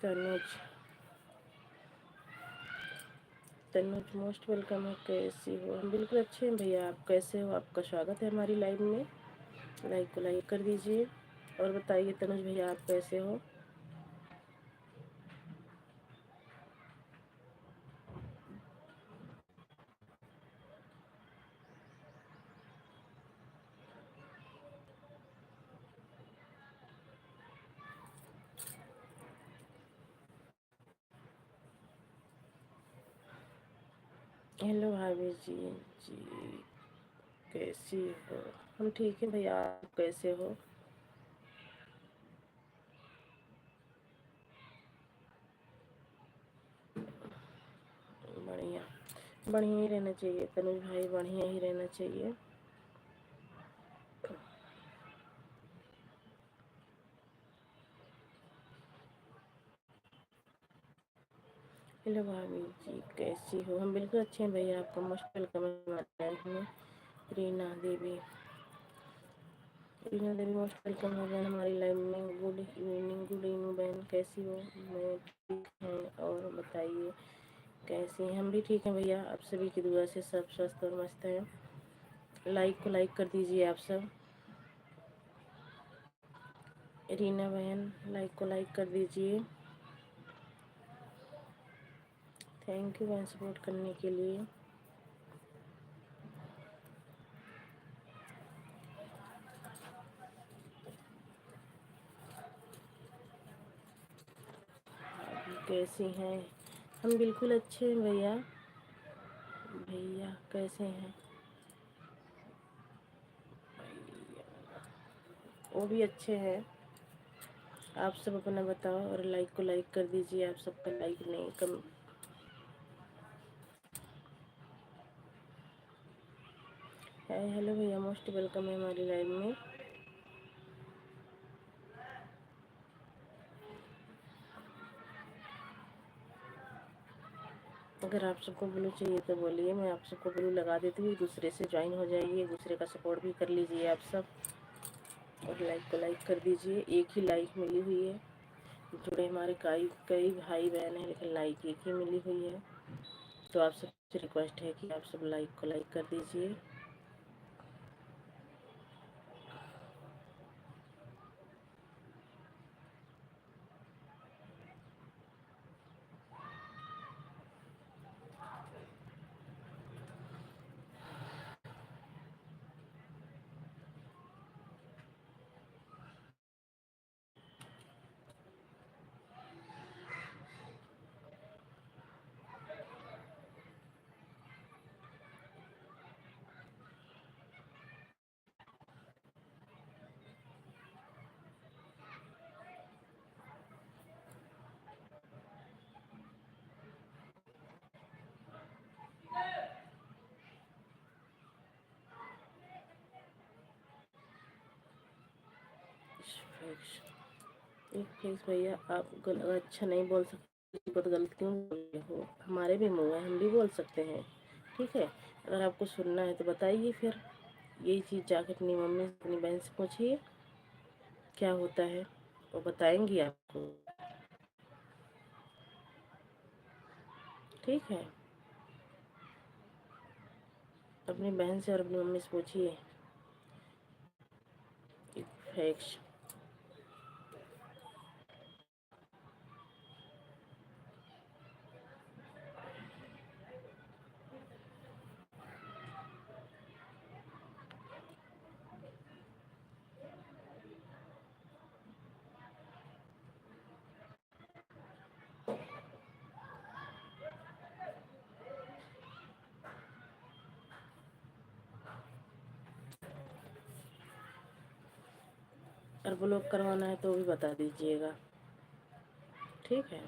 Tanuj Tanuj most welcome है। कैसी हो? हम बिल्कुल अच्छे हैं भैया, आप कैसे हो? आपका स्वागत है हमारी लाइव में। लाइक को लाइक कर दीजिए और बताइए तनुज भैया आप कैसे हो? हेलो भाभी जी। जी कैसी हो? हम ठीक है भैया, आप कैसे हो? बढ़िया। बढ़िया ही रहना चाहिए तनुज भाई, बढ़िया ही रहना चाहिए। हेलो भाभी जी कैसी हो? हम बिल्कुल अच्छे हैं भैया, आपका मोस्ट वेलकम है हमारे लाइफ में। रीना देवी रीना देवी मोस्ट वेलकम है बहन हमारी लाइव में। गुड इवनिंग, गुड इवनिंग बहन, कैसी हो? मैं ठीक है, और बताइए कैसी हैं? हम भी ठीक हैं भैया, आप सभी की दुआ से सब स्वस्थ और मस्त हैं। लाइक को लाइक कर दीजिए आप सब। रीना बहन लाइक को लाइक कर दीजिए। थैंक यू बहन सपोर्ट करने के लिए। आप कैसी हैं? हम बिल्कुल अच्छे हैं भैया। भैया कैसे हैं? वो भी अच्छे हैं। आप सब अपना बताओ और लाइक को लाइक कर दीजिए। आप सबका लाइक नहीं कम है। हेलो भैया मोस्ट वेलकम है हमारी लाइव में। अगर आप सबको ब्लू चाहिए तो बोलिए, मैं आप सबको ब्लू लगा देती हूँ। दूसरे से ज्वाइन हो जाइए, दूसरे का सपोर्ट भी कर लीजिए आप सब। और लाइक को लाइक कर दीजिए। एक ही लाइक मिली हुई है, जुड़े हमारे कई कई भाई बहन हैं लेकिन लाइक एक ही मिली हुई है। तो आप सबसे रिक्वेस्ट है कि आप सब लाइक को लाइक कर दीजिए। एक प्लीज़ भैया, आप अच्छा नहीं बोल सकते, किसी को तो गलत क्यों बोल रहे हो? हमारे भी मुँह है, हम भी बोल सकते हैं। ठीक है, अगर आपको सुनना है तो बताइए फिर। यही चीज़ जाकर अपनी मम्मी से अपनी बहन से पूछिए क्या होता है, वो बताएंगी आपको। ठीक है, अपनी बहन से और अपनी मम्मी से पूछिए। फैक्ट्स। और ब्लॉक करवाना है तो भी बता दीजिएगा। ठीक है।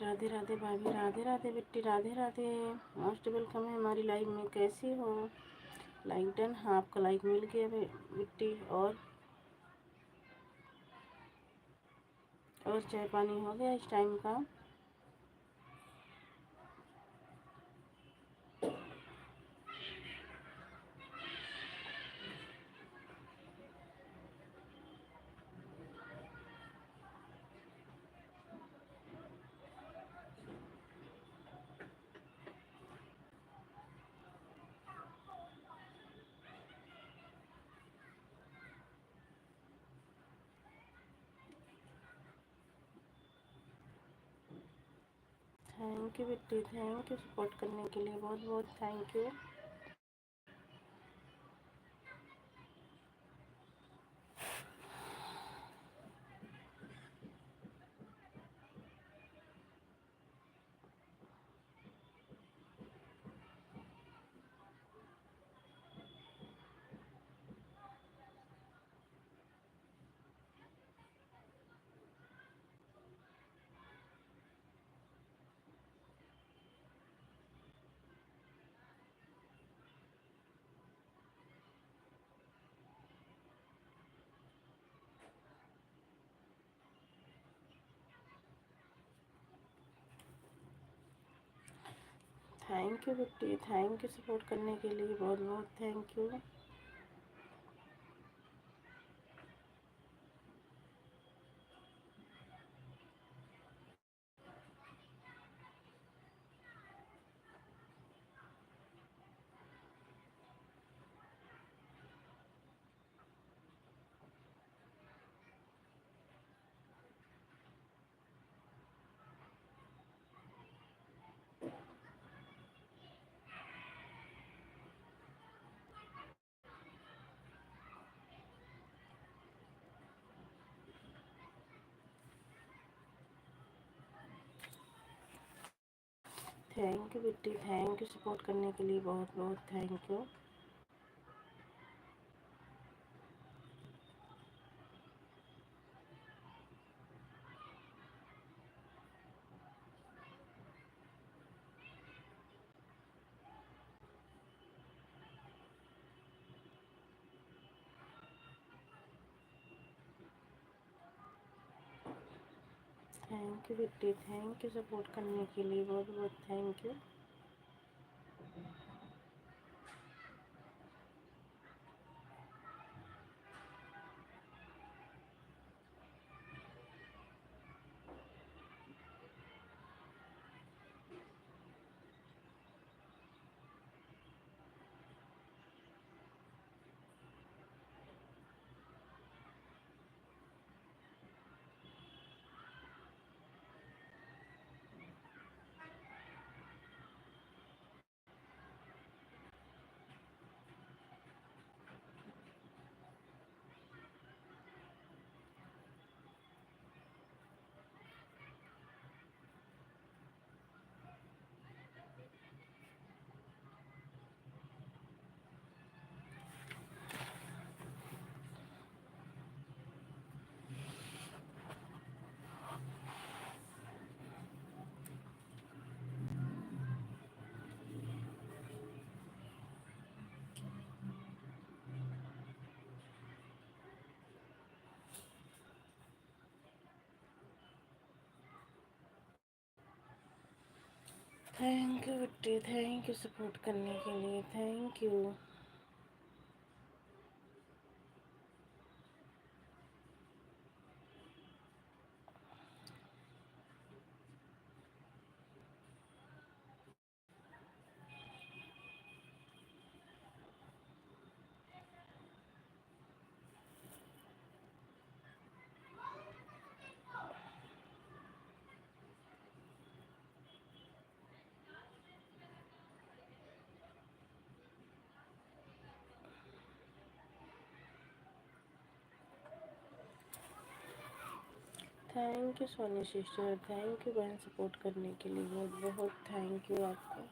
राधे राधे भाभी, राधे राधे बिट्टी, राधे राधे। मोस्ट वेलकम है हमारी लाइव में। कैसी हो? Like done. हाँ, आपका लाइक मिल गया बिट्टी। और चाय पानी हो गया इस टाइम का? Thank you Bitti, thank you support करने के लिए, बहुत बहुत thank you. Thank you Bitti, thank you support करने के लिए, बहुत बहुत thank you. Thank you Bitti, thank you support करने के लिए, बहुत बहुत thank you. Thank you Bitti, thank you support करने के लिए, बहुत बहुत thank you. Thank you Bitti, thank you support करने के लिए, thank you. Thank you Soni sister, thank you बहन सपोर्ट करने के लिए, बहुत बहुत थैंक यू आपका।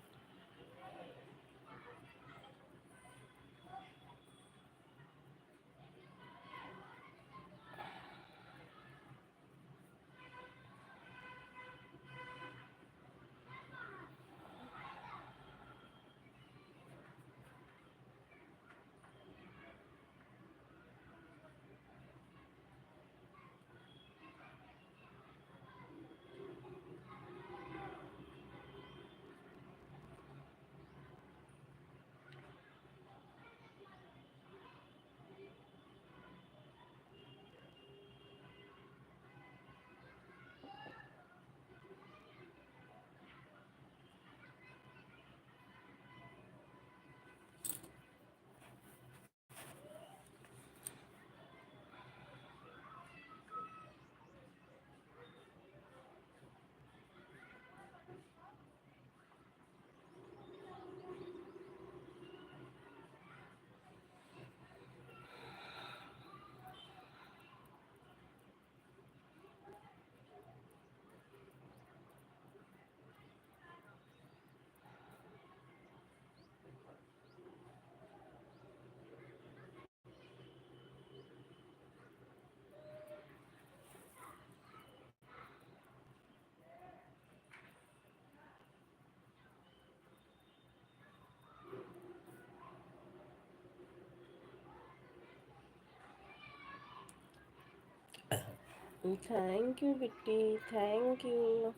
Thank you Bitti, thank you.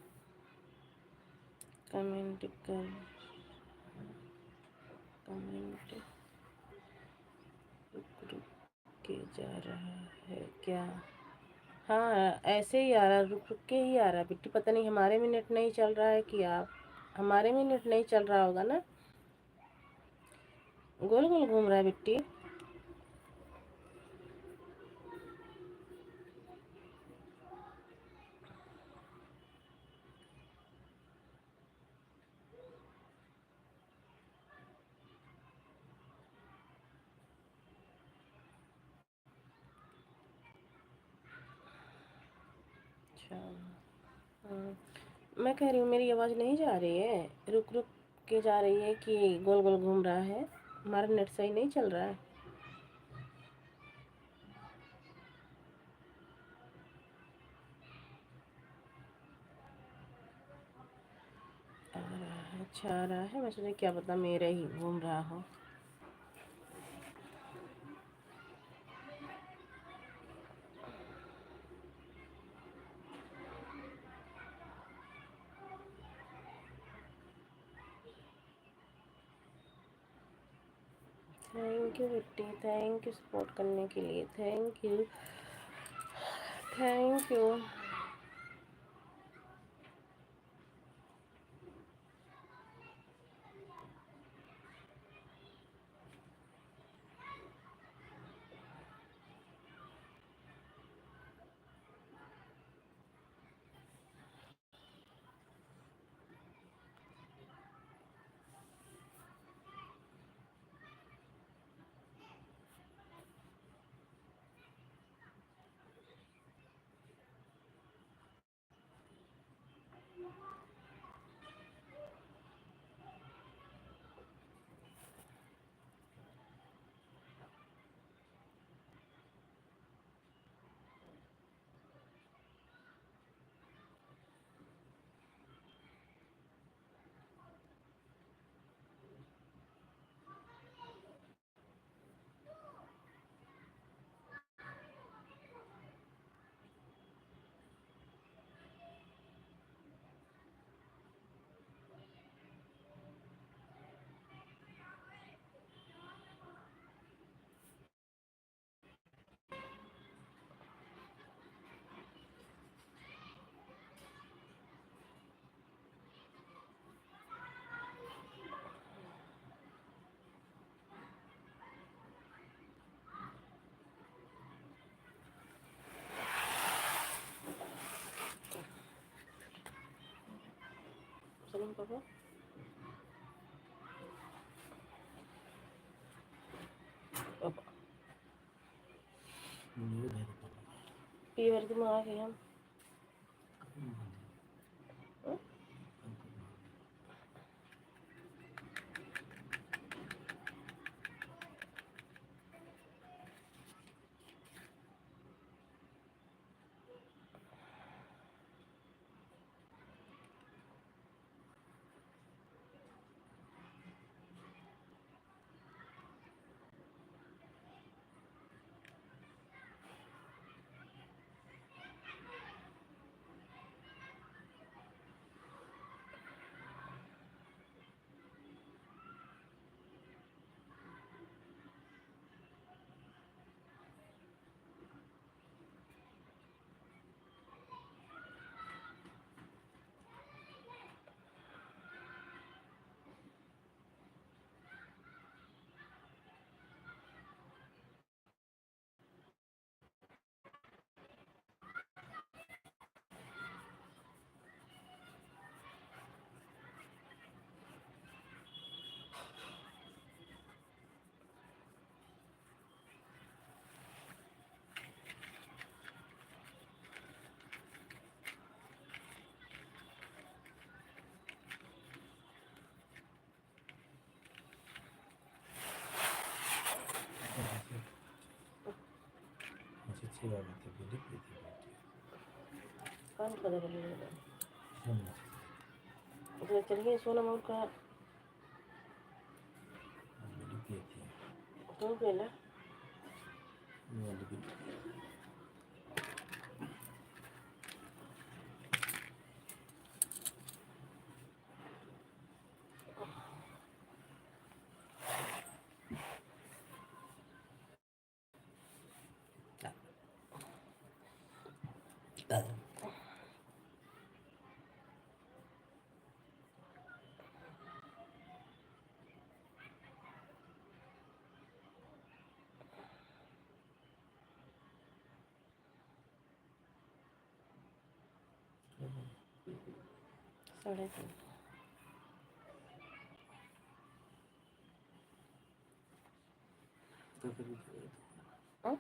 Comment कर, कमेंट रुक रुक के जा रहा है क्या? हाँ ऐसे ही आ रहा, रुक रुक के ही आ रहा बिट्टी, पता नहीं हमारे में नेट नहीं चल रहा है कि आप, हमारे में नेट नहीं चल रहा होगा ना। गोल गोल घूम रहा है बिट्टी। अच्छा मैं कह रही हूँ मेरी आवाज़ नहीं जा रही है, रुक रुक के जा रही है कि गोल गोल घूम रहा है? हमारा नेट सही नहीं चल रहा है। आ रहा है, अच्छा आ रहा है, मैं सोचा क्या पता मेरा ही घूम रहा हो। Thank you Bitti, thank you support करने के लिए, थैंक यू, थैंक यू। चलो पापा फीवर की माँ के हम काम कर रहे तो चलिए सोना मोर का तो पहला 3:30। हाँ?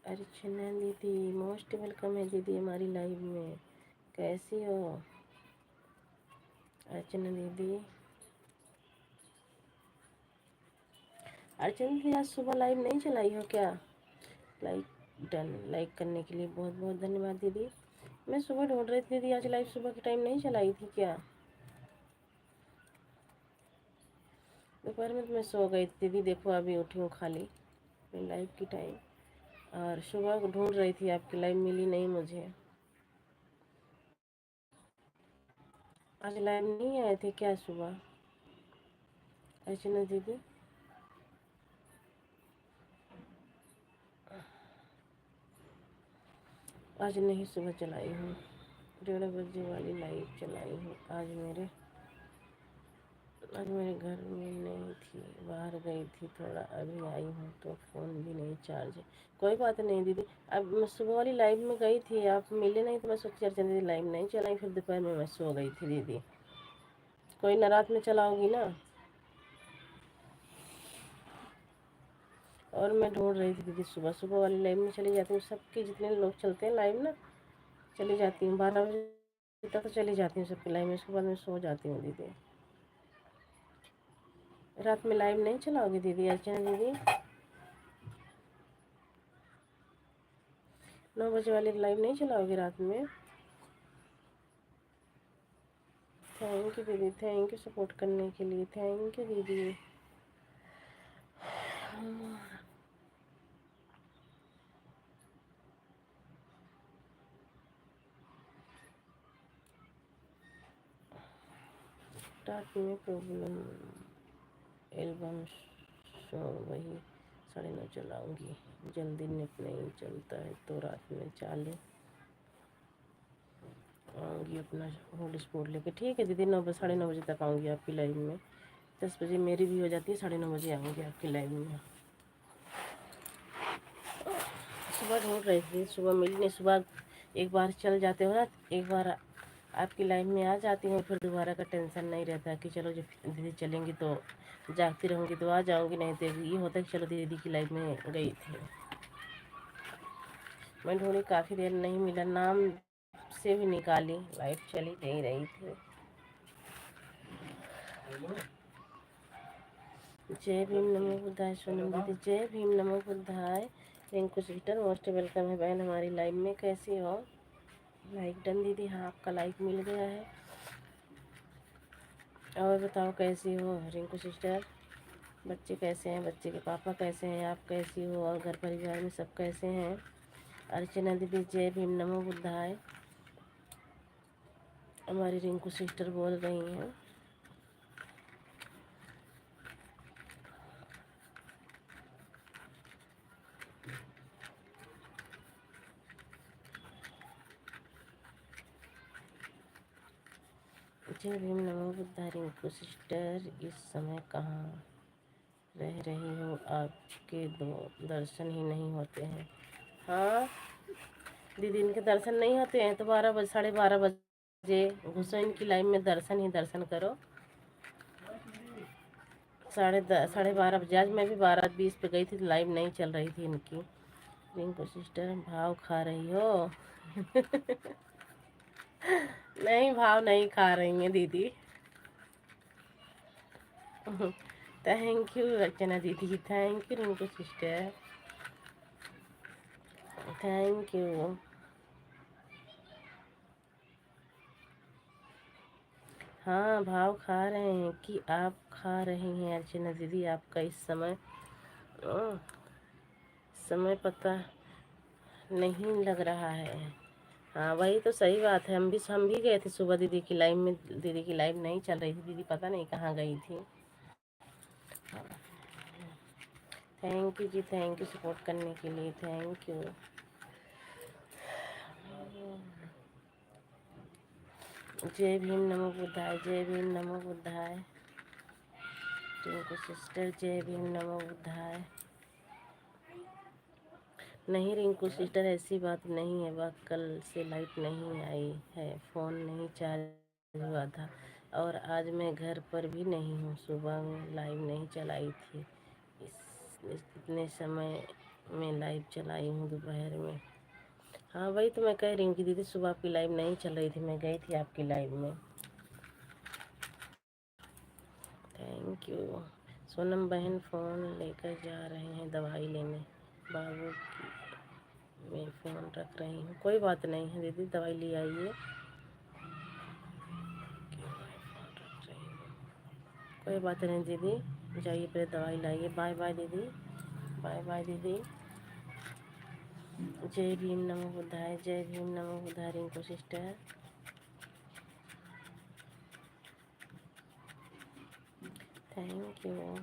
अर्चना दीदी मोस्ट वेलकम है दीदी हमारी लाइव में। कैसी हो अर्चना दीदी? अर्चना दीदी आज सुबह लाइव नहीं चलाई हो क्या? लाइक डन, लाइक करने के लिए बहुत बहुत धन्यवाद दीदी। मैं सुबह ढूंढ रही थी दीदी, आज लाइव सुबह के टाइम नहीं चलाई थी क्या? दोपहर में तो मैं सो गई थी दीदी, देखो अभी उठी हूँ खाली लाइव की टाइम, और सुबह ढूंढ रही थी आपकी लाइव, मिली नहीं मुझे। आज लाइव नहीं आए थे क्या सुबह अर्चना दीदी? आज नहीं सुबह चलाई हूँ, 1:30 बजे वाली लाइव चलाई हूँ। आज मेरे घर में नहीं थी, बाहर गई थी थोड़ा, अभी आई हूँ तो फ़ोन भी नहीं चार्ज है। कोई बात नहीं दीदी, अब मैं सुबह वाली लाइव में गई थी, आप मिले नहीं तो मैं सोची अर्चना दीदी लाइव नहीं चलाई, फिर दोपहर में मैं सो गई थी दीदी। कोई ना रात में चलाओगी ना? और मैं ढूंढ रही थी दीदी, सुबह सुबह वाली लाइव में चली जाती हूँ, सबके जितने लोग चलते हैं लाइव ना, चली जाती हूँ 12 बजे तक तो चली जाती हूँ सबकी लाइव में, उसके बाद मैं सो जाती हूँ दीदी। रात में लाइव नहीं चलाओगी दीदी अर्चना दीदी? 9 बजे वाली लाइव नहीं चलाओगी रात में? थैंक यू दीदी, थैंक यू सपोर्ट करने के लिए, थैंक यू दीदी। स्टार्ट में प्रॉब्लम, एल्बम शो वही 9:30 चलाऊंगी, जल्दी नेट नहीं चलता है तो रात में चालू आऊँगी अपना हॉटस्पॉट लेके। ठीक है दीदी, 9 बजे तक आऊँगी आपकी लाइव में। 10 बजे मेरी भी हो जाती है, 9:30 बजे आऊँगी आपकी लाइव में। सुबह ढूंढ रही थी, सुबह मिली नहीं। सुबह एक बार चल जाते हो ना, एक बार आपकी लाइव में आ जाती हूँ, फिर दोबारा का टेंशन नहीं रहता कि चलो जब दीदी चलेंगी तो जागती रहूँगी तो आ जाऊँगी, नहीं तो ये होता है कि चलो दीदी की लाइव में गई थी। मैं ढूंढी, काफ़ी देर नहीं मिला, नाम से भी निकाली, लाइव चली नहीं रही थी। जय भीम नमो बुद्धाय सोनम दीदी, जय भीम नमो बुद्धाय। रिंकू सिस्टर मोस्ट वेलकम है बहन हमारी लाइव में। कैसी हो? लाइक डन दीदी, हाँ आपका लाइक मिल गया है। और बताओ कैसी हो रिंकू सिस्टर? बच्चे कैसे हैं? बच्चे के पापा कैसे हैं? आप कैसी हो? और घर परिवार में सब कैसे हैं? अर्चना दीदी जय भीम नमो बुद्धाय, हमारी रिंकू सिस्टर बोल रही हैं। जय भीम नमो बुद्धाय। रिंकू सिस्टर इस समय कहाँ रह रही हो? आपके दर्शन ही नहीं होते हैं। हाँ दीदी, इनके दर्शन नहीं होते हैं तो 12 बजे घुसो इनकी लाइन में, दर्शन ही दर्शन करो। 12:30 बजे, आज मैं भी 12:20 पे गई थी तो लाइव नहीं चल रही थी इनकी। रिंकू सिस्टर भाव खा रही हो? नहीं, भाव नहीं खा रही हैं दीदी। थैंक यू अर्चना दीदी, thank you Rinku sister, thank you. हाँ भाव खा रहे हैं कि आप खा रही हैं अर्चना दीदी? आपका इस समय समय पता नहीं लग रहा है। हाँ वही तो सही बात है, हम भी गए थे सुबह दीदी की लाइव में, दीदी की लाइव नहीं चल रही थी, दीदी पता नहीं कहाँ गई थी। Thank you ji, thank you support करने के लिए, थैंक यू। जय भीम नमो बुद्धाय, जय भीम नमो बुद्धाय। टिंकू सिस्टर जय भीम नमो बुद्धाय। नहीं रिंकू सिस्टर, ऐसी बात नहीं है, वह कल से लाइट नहीं आई है, फ़ोन नहीं चार्ज हुआ था और आज मैं घर पर भी नहीं हूँ। सुबह में लाइव नहीं चलाई थी, इतने समय में लाइव चलाई हूँ दोपहर में। हाँ वही तो मैं कह रही हूँ कि दीदी सुबह आपकी लाइव नहीं चल रही थी, मैं गई थी आपकी लाइव में। Thank you. सोनम बहन फ़ोन लेकर जा रहे हैं दवाई लेने, बाबू की मैं फ़ोन रख रही हूँ। कोई बात नहीं है दीदी, दवाई ले आइए। कोई बात नहीं दीदी, जाइए पहले दवाई लाइए। बाय बाय दीदी, बाय बाय दीदी। जय भीम नमो बुद्धाय, जय भीम नमो बुद्धाय Rinku sister. Thank you,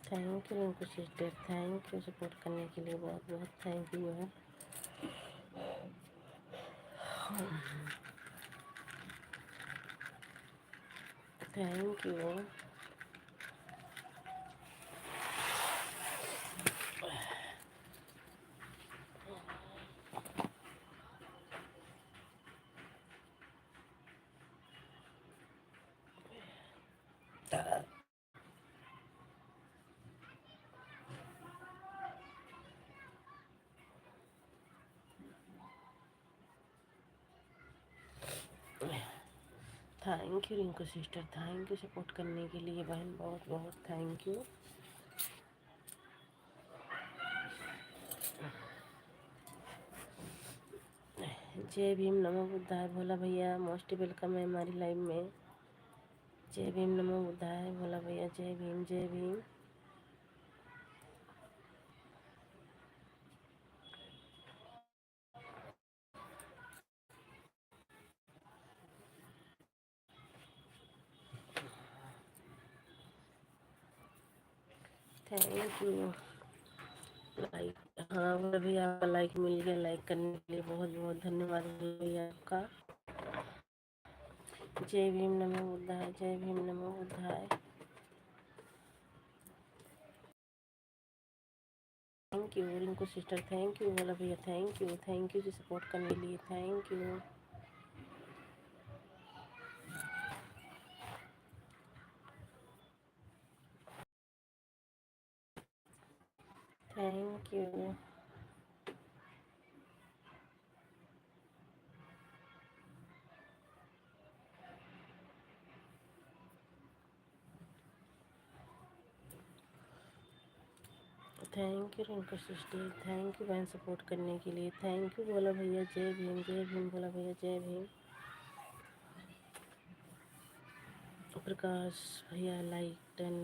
thank you Rinku sister, thank you support करने के लिए, बहुत बहुत थैंक यू है। Thank you. Thank you Rinku sister, thank you support करने के लिए बहन, बहुत बहुत थैंक यू। जय भीम नमो बुद्धाय भोला भैया, मोस्ट वेलकम है हमारी लाइव में। जय भीम नमो बुद्धाय भोला भैया, जय भीम जय भीम। Thank you. लाइक, हाँ भोला भैया आपका लाइक मिल गया, लाइक करने के लिए बहुत बहुत धन्यवाद भैया आपका। जय भीम नमो बुद्धाय, जय भीम नमो बुद्धाय। Thank you Rinku sister, thank you Bhola भैया, थैंक यू जी सपोर्ट करने के लिए, thank you. Thank you. Thank you Rinku sister, thank you बहन सपोर्ट करने के लिए, थैंक यू भोला भैया, जय भीम भोला भैया, जय भीम। प्रकाश भैया लाइक 10,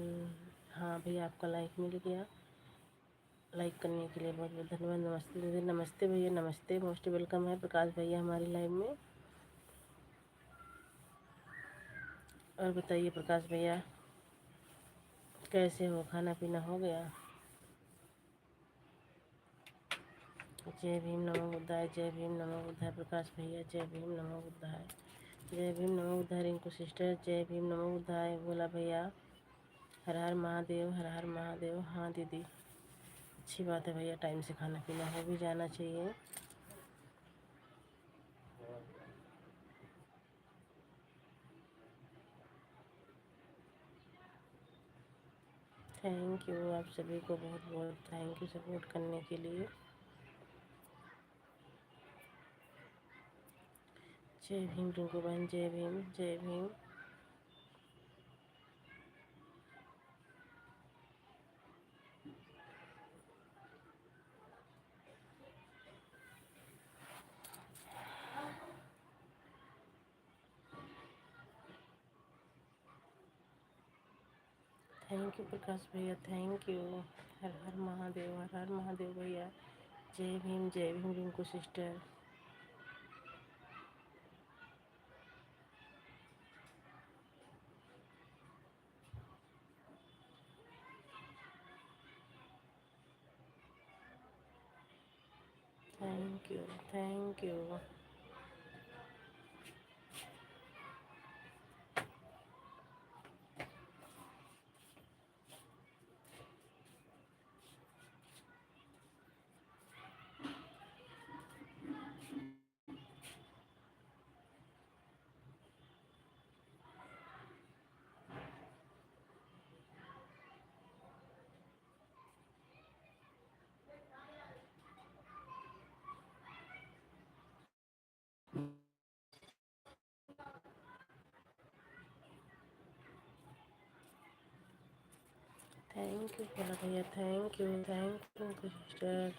हाँ भैया आपका लाइक मिल गया, लाइक करने के लिए बहुत बहुत धन्यवाद। नमस्ते दीदी, नमस्ते भैया, नमस्ते, मोस्ट वेलकम है प्रकाश भैया हमारी लाइव में। और बताइए प्रकाश भैया कैसे हो, खाना पीना हो गया? जय भीम नमो बुद्धाय, जय भीम नमो बुद्धाय प्रकाश भैया, जय भीम नमो बुद्धाय, जय भीम नमो बुद्धाय रिंकू सिस्टर, जय भीम नमो बुद्धाय भोला भैया। हर हर महादेव, हर हर महादेव। हाँ दीदी अच्छी बात है भैया, टाइम से खाना पीना हो भी जाना चाहिए। थैंक यू आप सभी को बहुत बहुत थैंक यू सपोर्ट करने के लिए। जय भीम रिंकू बहन, जय भीम जय भीम। थैंक यू प्रकाश भैया, थैंक यू। हर हर महादेव, हर हर महादेव भैया। जय Bhim Rinku sister. Thank you. Thank you Bhola भैया, thank you sister.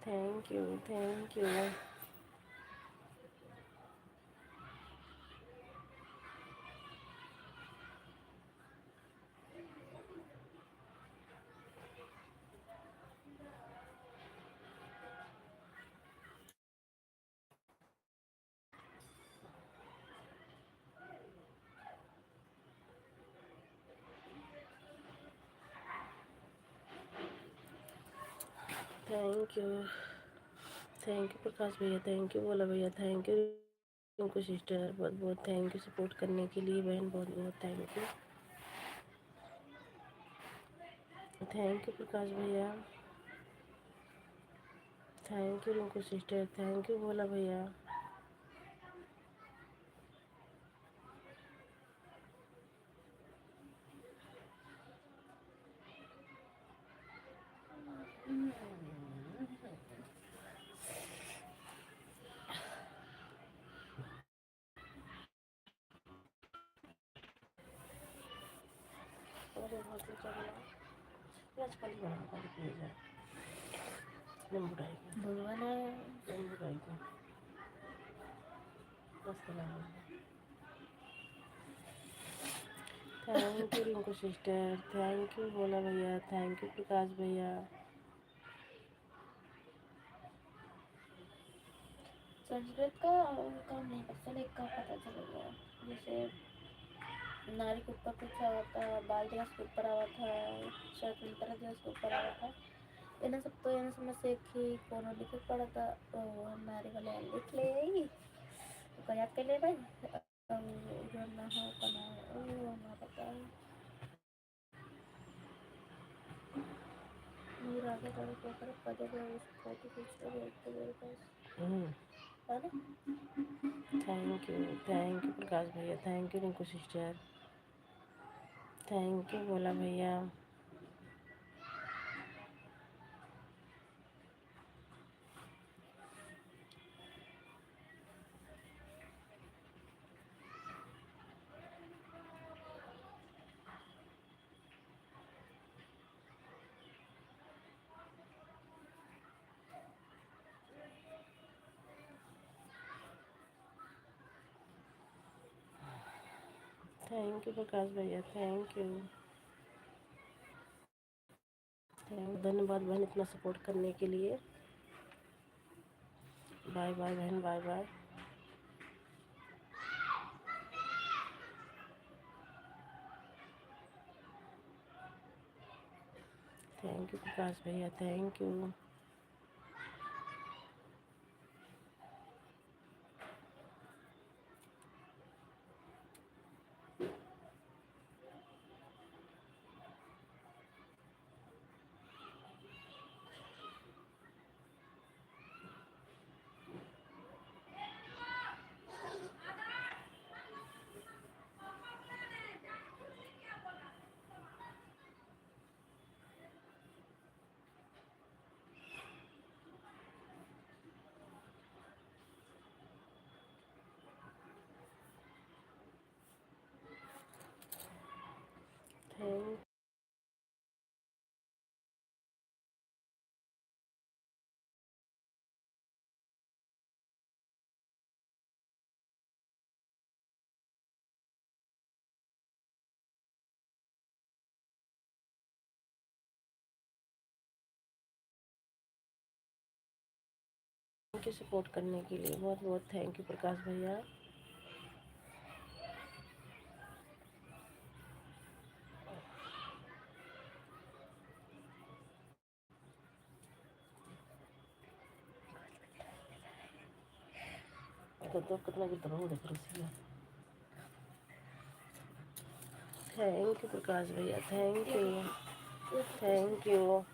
Thank you thank you. Thank you Prakash भैया, थैंक यू बोला भैया, थैंक यू रिंकू सिस्टर, बहुत बहुत थैंक यू सपोर्ट करने के लिए बहन, बहुत बहुत thank you. Thank you Prakash भैया, thank you Rinku sister, thank you Bhola भैया। अरे बहुत ही चल आज कल बना कल पिए जाए नींबू डाल भगवान नींबू डाल के मस्त लगा। Thank you Rinku sister, thank you Bhola भैया, थैंक यू प्रकाश भैया। संस्कृत का काम नहीं कर चले का पता चलेगा। जैसे नारी के ऊपर कुछ आवा था, बाल दिवस के ऊपर आवा था, स्वतंत्रता दिवस के ऊपर आवा था। इन्हें सब तो इन्हें समझ से कि कौन लिखे पड़ा था तो नारी वाले लिख ले आएगी तो क्या कर ले भाई जो ना हो कना वो ना पता मेरा आगे बड़े पेपर पदे पे उस फोटो खींच के भेजते मेरे पास है ना। थैंक यू प्रकाश भैया, thank you Rinku sister, thank you Bhola भैया। थैंक यू प्रकाश भैया, थैंक यू धन्यवाद बहन इतना सपोर्ट करने के लिए। बाय बाय बहन, bye bye. Thank you Prakash भैया, thank you. Thank you support करने के लिए, बहुत बहुत थैंक यू प्रकाश भैया। तो कितना गिरता रहो देख रही। थैंक यू प्रकाश भैया, thank you, thank you.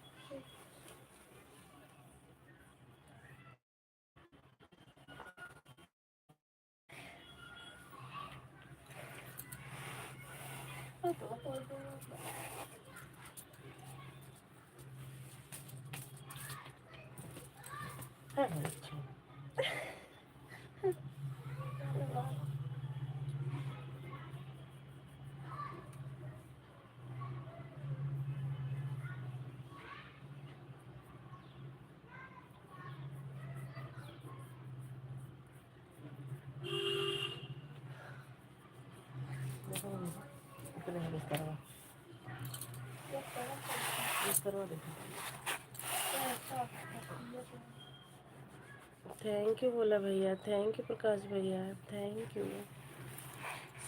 Thank you Bhola भैया, थैंक यू प्रकाश भैया, थैंक यू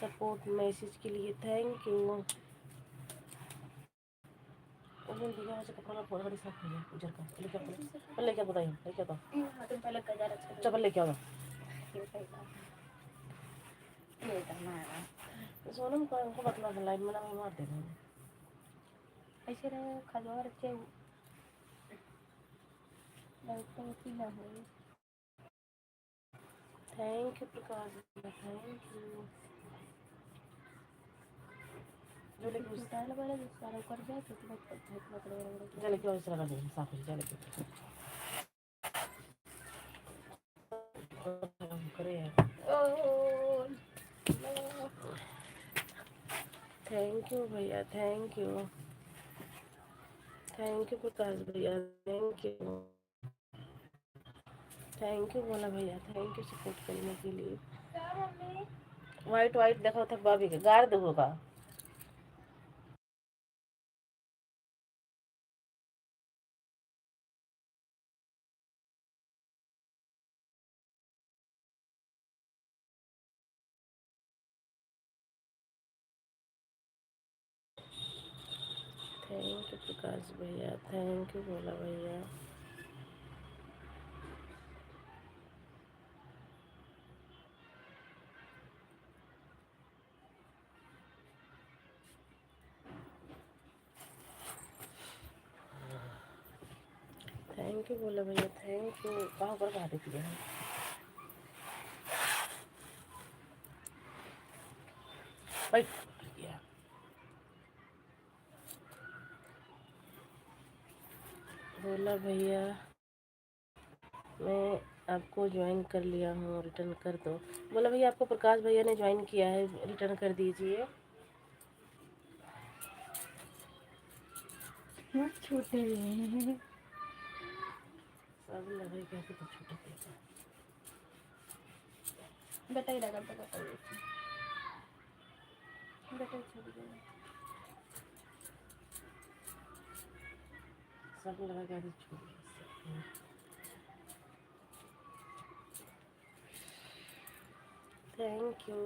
सपोर्ट मैसेज के लिए, थैंक यू। कपड़ा फोड़ बड़ी साफ हो गया उजर का लेके पहले क्या बताइए लेके तो पहले गजा रख चप्पल लेके आओ ये करना है सोनम को उनको मतलब लाइट में ना मार दे रहे हैं ऐसे रहे खजवा रखे लाइट तो उसी ना हो। थैंक यू प्रकाश भैया, थैंक यू। जो लेके उतार वाला जो सारा कर जाए तो बहुत चले क्यों इस तरह कर दे साफ हो चले करे थैंक यू भैया, thank you, thank you Prakash भैया, thank you, thank you Bhola भैया, थैंक यू सपोर्ट करने के लिए। वाइट वाइट देखो था भाभी के गार दो होगा। थैंक यू प्रकाश भैया, थैंक यू बोला भैया। थैंक यू बोला भैया, थैंक यू। कहाँ पर कहा देती है भाई बोला भैया मैं आपको ज्वाइन कर लिया हूँ, रिटर्न कर दो। बोला भैया आपको प्रकाश भैया ने ज्वाइन किया है, रिटर्न कर दीजिए। छोटे सब लगे कैसे तो छोटे बेटा ही लगा बेटा बेटा छोड़ गया सब लगा कैसे छोटे thank you.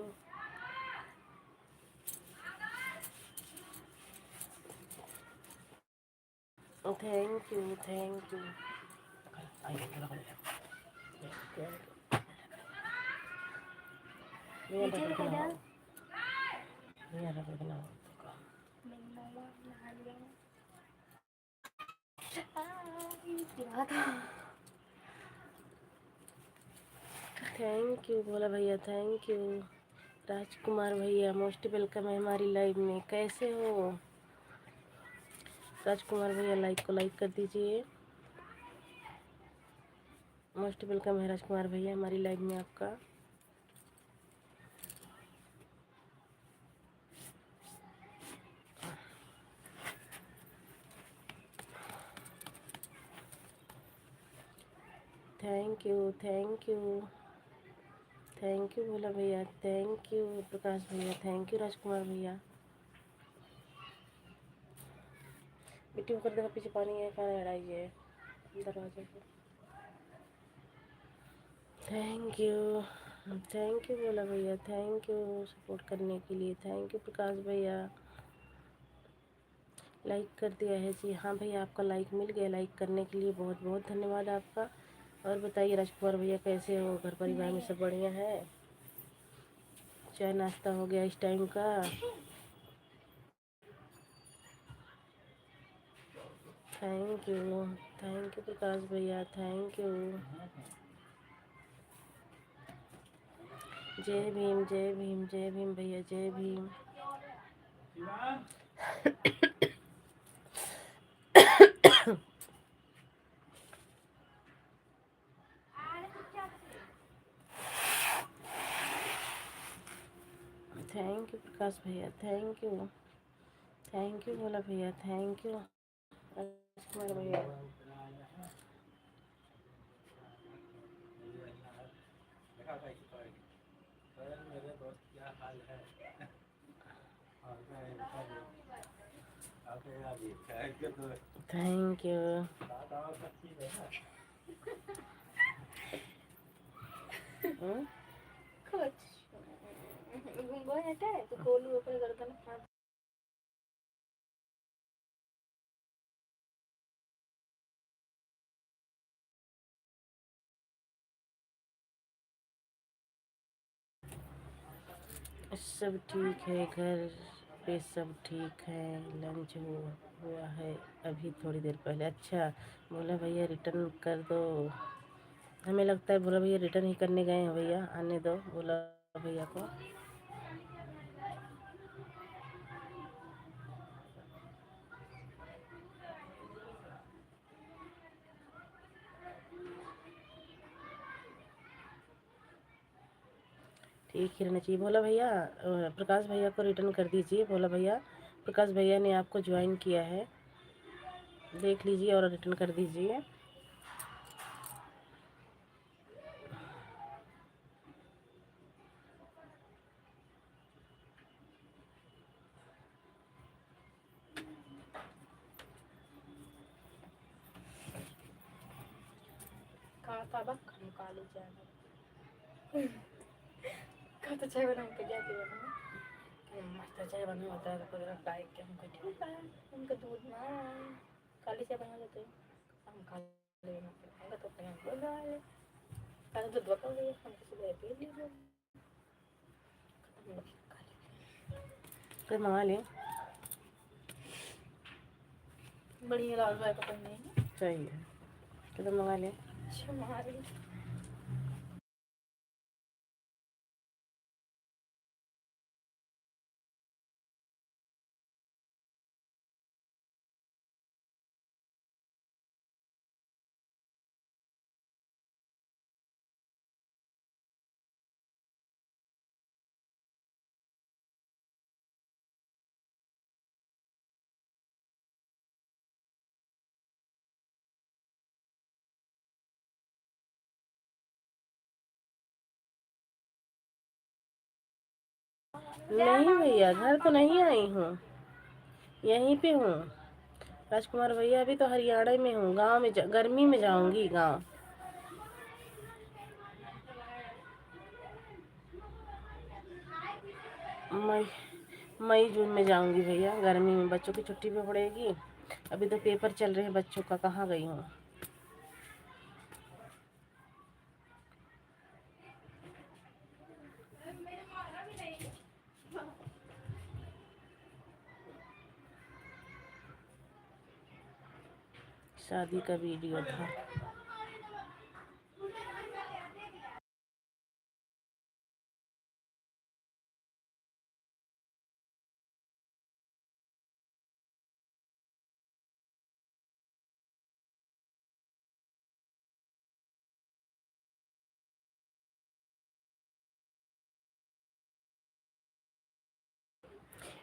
Thank you, thank you. Thank you Bhola भैया, थैंक यू। राजकुमार भैया मोस्ट वेलकम है हमारी लाइव में, कैसे हो राजकुमार भैया? लाइक को लाइक कर दीजिए। मोस्ट वेलकम है राजकुमार भैया हमारी लाइव में आपका। Thank you, thank you, thank you Bhola भैया, थैंक यू प्रकाश भैया, थैंक यू राजकुमार भैया। मिट्टी कर देगा पीछे पानी है, कहाँ लड़ाइए दरवाजे पे। Thank you, thank you Bhola भैया, थैंक यू सपोर्ट करने के लिए, थैंक यू प्रकाश भैया। लाइक कर दिया है जी, हाँ भैया आपका लाइक मिल गया, लाइक करने के लिए बहुत बहुत धन्यवाद आपका। और बताइए राजकुमार भैया कैसे हो, घर परिवार में सब बढ़िया है? चाय नाश्ता हो गया इस टाइम का? थैंक यू प्रकाश भैया, थैंक यू। जय भीम जय भीम जय भीम भैया, जय भीम। थैंक यू प्रकाश भैया, थैंक यू भोला भैया, थैंक यू राजकुमार भैया। Thank you. वो हटा है तो गोलू ऊपर गर्दन हाथ। सब ठीक है, घर पे सब ठीक है। लंच हुआ है अभी थोड़ी देर पहले। अच्छा बोला भैया रिटर्न कर दो। हमें लगता है बोला भैया रिटर्न ही करने गए हैं भैया, आने दो बोला भैया को। ठीक ही रहना चाहिए भोला भैया। प्रकाश भैया को रिटर्न कर दीजिए भोला भैया। प्रकाश भैया ने आपको ज्वाइन किया है, देख लीजिए और रिटर्न कर दीजिए। कहाँ था बस खाने काले जाना। कहाँ तो चाय बना के जाके बना। मस्त चाय बना होता है तो फ्राई के हमको ठीक है। उनका दूध ना काली चाय बना लेते हैं। हम काले बनाते हैं तो अपने को बना ले। काले दूध बका हुआ है हम किसी पी लीजिए। फिर मंगा लें। बढ़िया लाल भाई का नहीं है। सही है, तो मंगा लें। अच्छा मंगा ली। नहीं भैया घर तो नहीं आई हूँ, यहीं पे हूँ राजकुमार भैया। अभी तो हरियाणा में हूँ, गांव में गर्मी में जाऊंगी गांव। मई मई जून में जाऊंगी भैया, गर्मी में बच्चों की छुट्टी भी पड़ेगी। अभी तो पेपर चल रहे हैं बच्चों का, कहाँ गई हूँ। शादी का वीडियो था।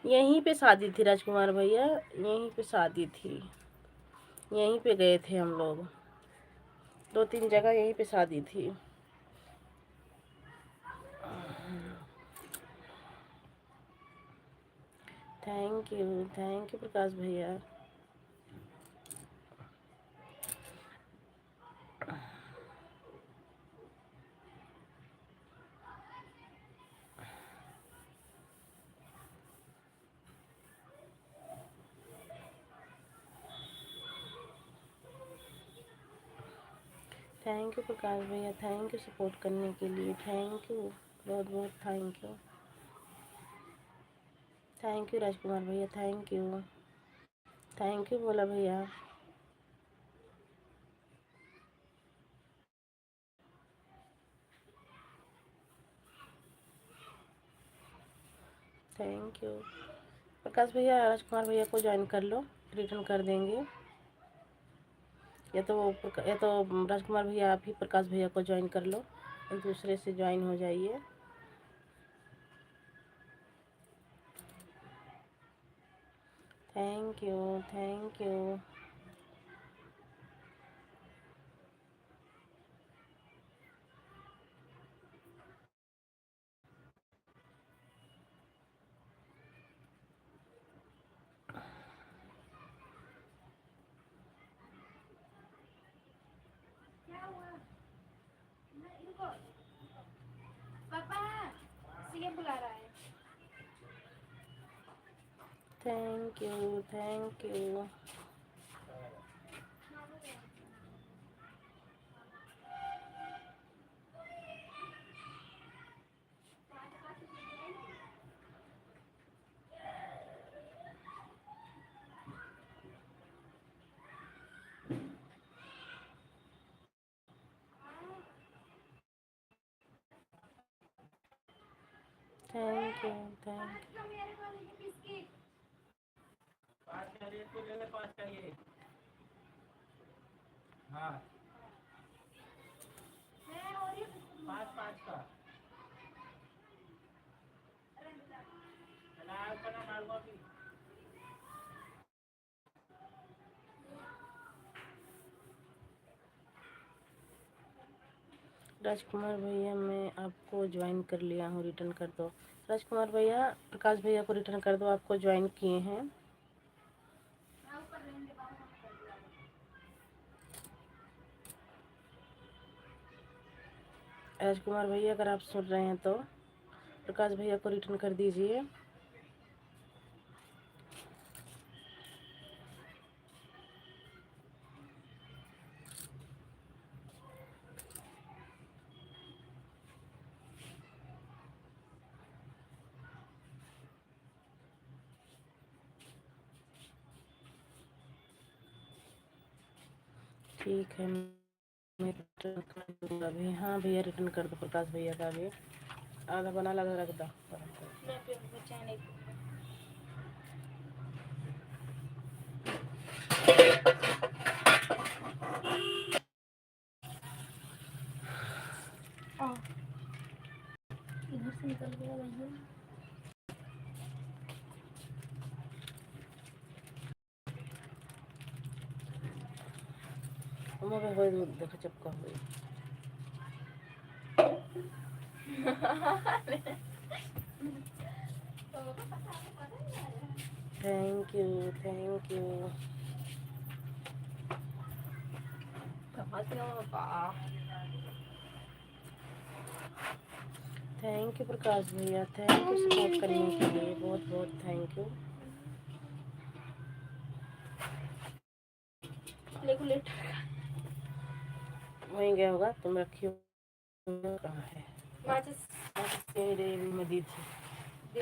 यहीं पे शादी थी राजकुमार भैया, यहीं पे शादी थी, यहीं पे गए थे हम लोग। 2-3 जगह यहीं पे शादी थी। थैंक यू प्रकाश भैया। थैंक यू प्रकाश भैया, थैंक यू सपोर्ट करने के लिए, थैंक यू, बहुत बहुत थैंक यू। थैंक यू राजकुमार भैया, thank you, thank you Bhola भैया। थैंक यू प्रकाश भैया, राजकुमार भैया को ज्वाइन कर लो, रिटर्न कर देंगे। या तो राजकुमार भैया आप ही प्रकाश भैया को ज्वाइन कर लो, एक दूसरे से ज्वाइन हो जाइए। Thank you, thank you. पापा सीएम बुला रहा है। Thank you, thank you. Thank you, thank you. हाँ 5 का राजकुमार भैया मैं आपको ज्वाइन कर लिया हूँ, रिटर्न कर दो। राजकुमार भैया प्रकाश भैया को रिटर्न कर दो, आपको ज्वाइन किए हैं। राजकुमार भैया अगर आप सुन रहे हैं तो प्रकाश भैया को रिटर्न कर दीजिए। ठीक है, मैं रिटर्न कर दूँगा अभी। हाँ भैया रिटर्न कर दो प्रकाश भैया का भी। आधा बना लगा रख दो। मैं फिर बचा नहीं। इधर से निकल गया वहीं। मैं हो देखो चपका हुई। Thank you, thank you. Thank you Prakash भैया, थैंक यू सपोर्ट करने के लिए, बहुत बहुत थैंक यू। रेगुलेटर वहीं गया होगा, तुम रखी हो कहाँ है? माचिस तेरे में दी थी।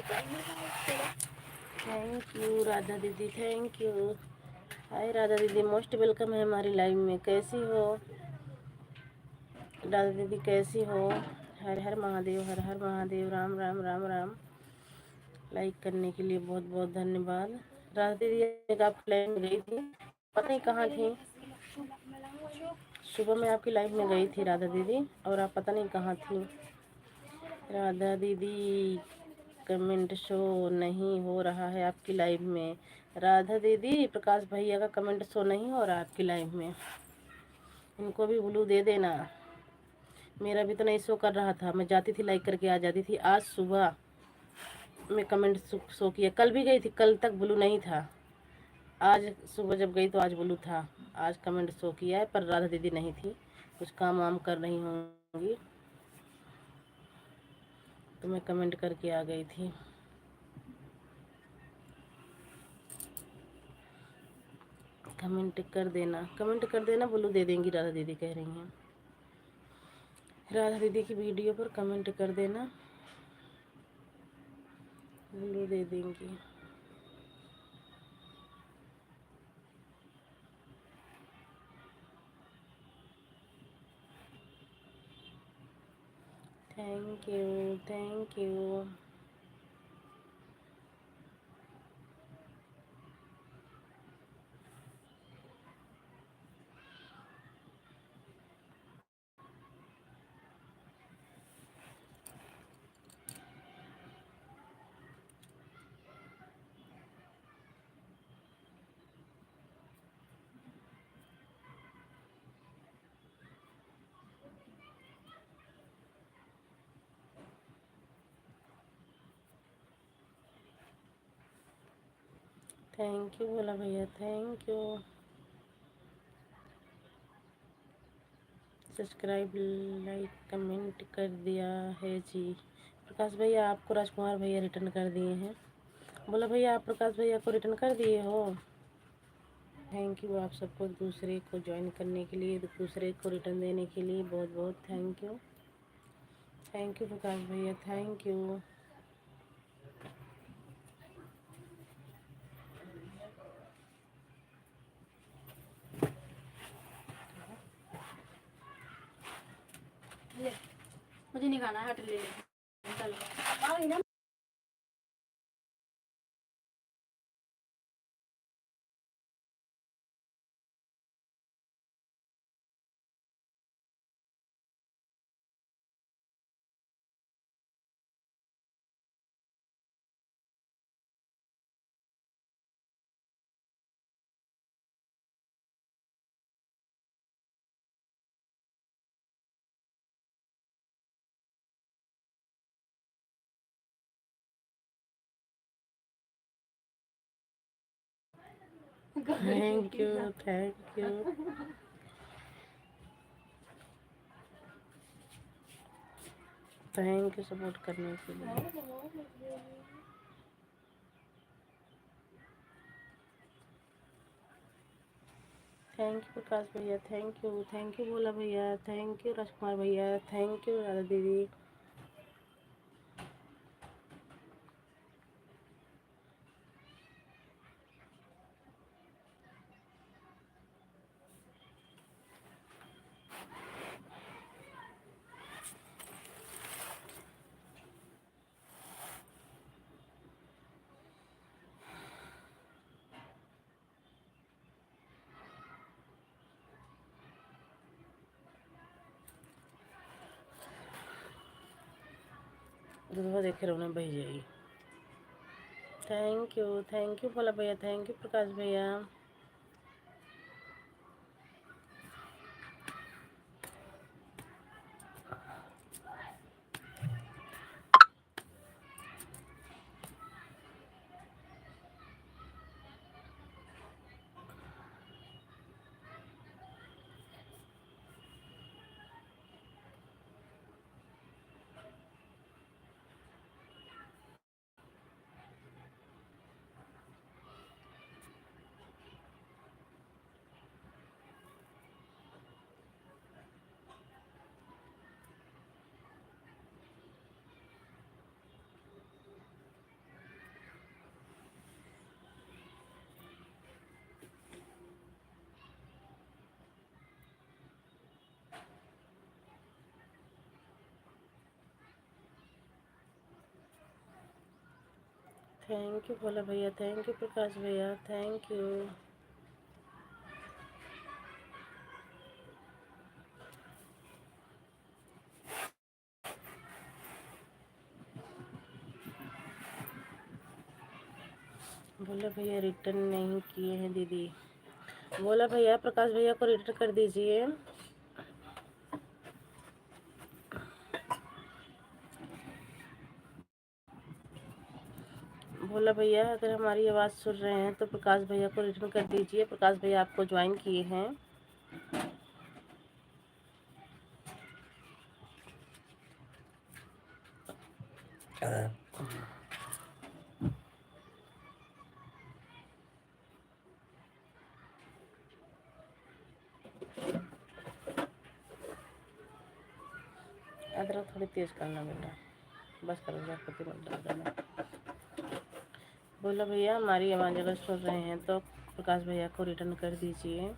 थैंक यू राधा दीदी, थैंक यू। हाय राधा दीदी, मोस्ट वेलकम है हमारी लाइव में। कैसी हो राधा दीदी, कैसी हो? हर हर महादेव, हर हर महादेव, राम राम राम राम। लाइक करने के लिए बहुत बहुत धन्यवाद। राधा दीदी एक आपकी लाइव में गई थी, पता नहीं कहाँ थी। सुबह मैं आपकी लाइव में गई थी राधा दीदी, और आप पता नहीं कहाँ थी। राधा दीदी कमेंट शो नहीं हो रहा है आपकी लाइव में। राधा दीदी प्रकाश भैया का कमेंट शो नहीं हो रहा आपकी लाइव में, इनको भी ब्लू दे देना। मेरा भी तो नहीं शो कर रहा था, मैं जाती थी लाइक करके आ जाती थी। आज सुबह मैं कमेंट शो किया, कल भी गई थी, कल तक ब्लू नहीं था। आज सुबह जब गई तो आज ब्लू था। आज कमेंट शो किया है, पर राधा दीदी नहीं थी, कुछ काम वाम कर रही होंगी, तो मैं कमेंट करके आ गई थी। कमेंट कर देना, कमेंट कर देना, ब्लू दे देंगी राधा दीदी कह रही हैं। राधा दीदी की वीडियो पर कमेंट कर देना, ब्लू दे देंगी। Thank you, thank you. Thank you Bhola भैया, thank you. Subscribe, like, comment कर दिया है जी। प्रकाश भैया आपको राजकुमार भैया रिटर्न कर दिए हैं। बोला भैया आप प्रकाश भैया को रिटर्न कर दिए हो। थैंक यू आप सबको दूसरे को ज्वाइन करने के लिए, दूसरे को रिटर्न देने के लिए बहुत बहुत thank you. Thank you Prakash भैया, थैंक यू। ले मुझे नहीं खाना, हट ले चल आओ ना। Thank you, thank you. Thank you support करने के लिए। थैंक यू प्रकाश भैया, thank you. Thank you Bhola भैया, थैंक यू राजकुमार भैया, थैंक यू राधा दीदी। दूधवा देखे रहो बह जाइए। थैंक यू बोला भैया, थैंक यू प्रकाश भैया। थैंक यू बोला भैया, थैंक यू प्रकाश भैया, थैंक यू। बोला भैया रिटर्न नहीं किए हैं दीदी। बोला भैया प्रकाश भैया को रिटर्न कर दीजिए। बोला भैया अगर हमारी आवाज़ सुन रहे हैं तो प्रकाश भैया को रिटर्न कर दीजिए। प्रकाश भैया आपको ज्वाइन किए हैं। अदरक थोड़ी तेज करना बेटा, बस कर दो, पति मत डाल देना। बोला भैया हमारी आवाज़ अगर सुन रहे हैं तो प्रकाश भैया को रिटर्न कर दीजिए।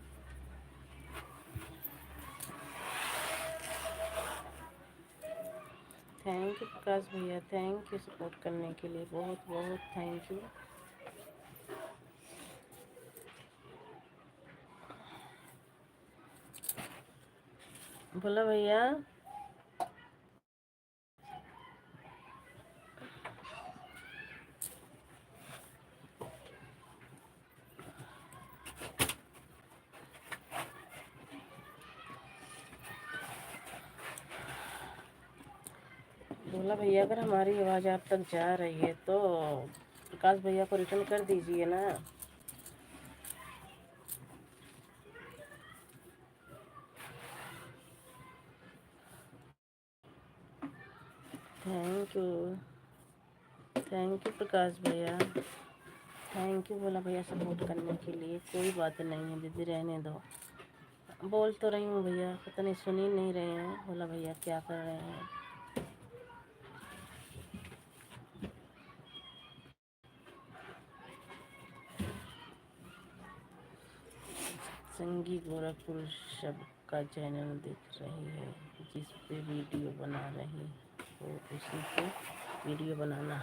थैंक यू प्रकाश भैया, थैंक यू सपोर्ट करने के लिए, बहुत बहुत थैंक यू। बोला भैया बोला भैया अगर हमारी आवाज़ आप तक जा रही है तो प्रकाश भैया को रिटर्न कर दीजिए ना। थैंक यू प्रकाश भैया, थैंक यू। बोला भैया सपोर्ट करने के लिए, कोई बात नहीं है दीदी, रहने दो। बोल तो रही हूँ भैया, पता नहीं सुन ही नहीं रहे हैं। बोला भैया क्या कर रहे हैं। संगी गोरखपुर शब्द का चैनल दिख रही है, जिस पे वीडियो बना रही हो उसी पे वीडियो बनाना।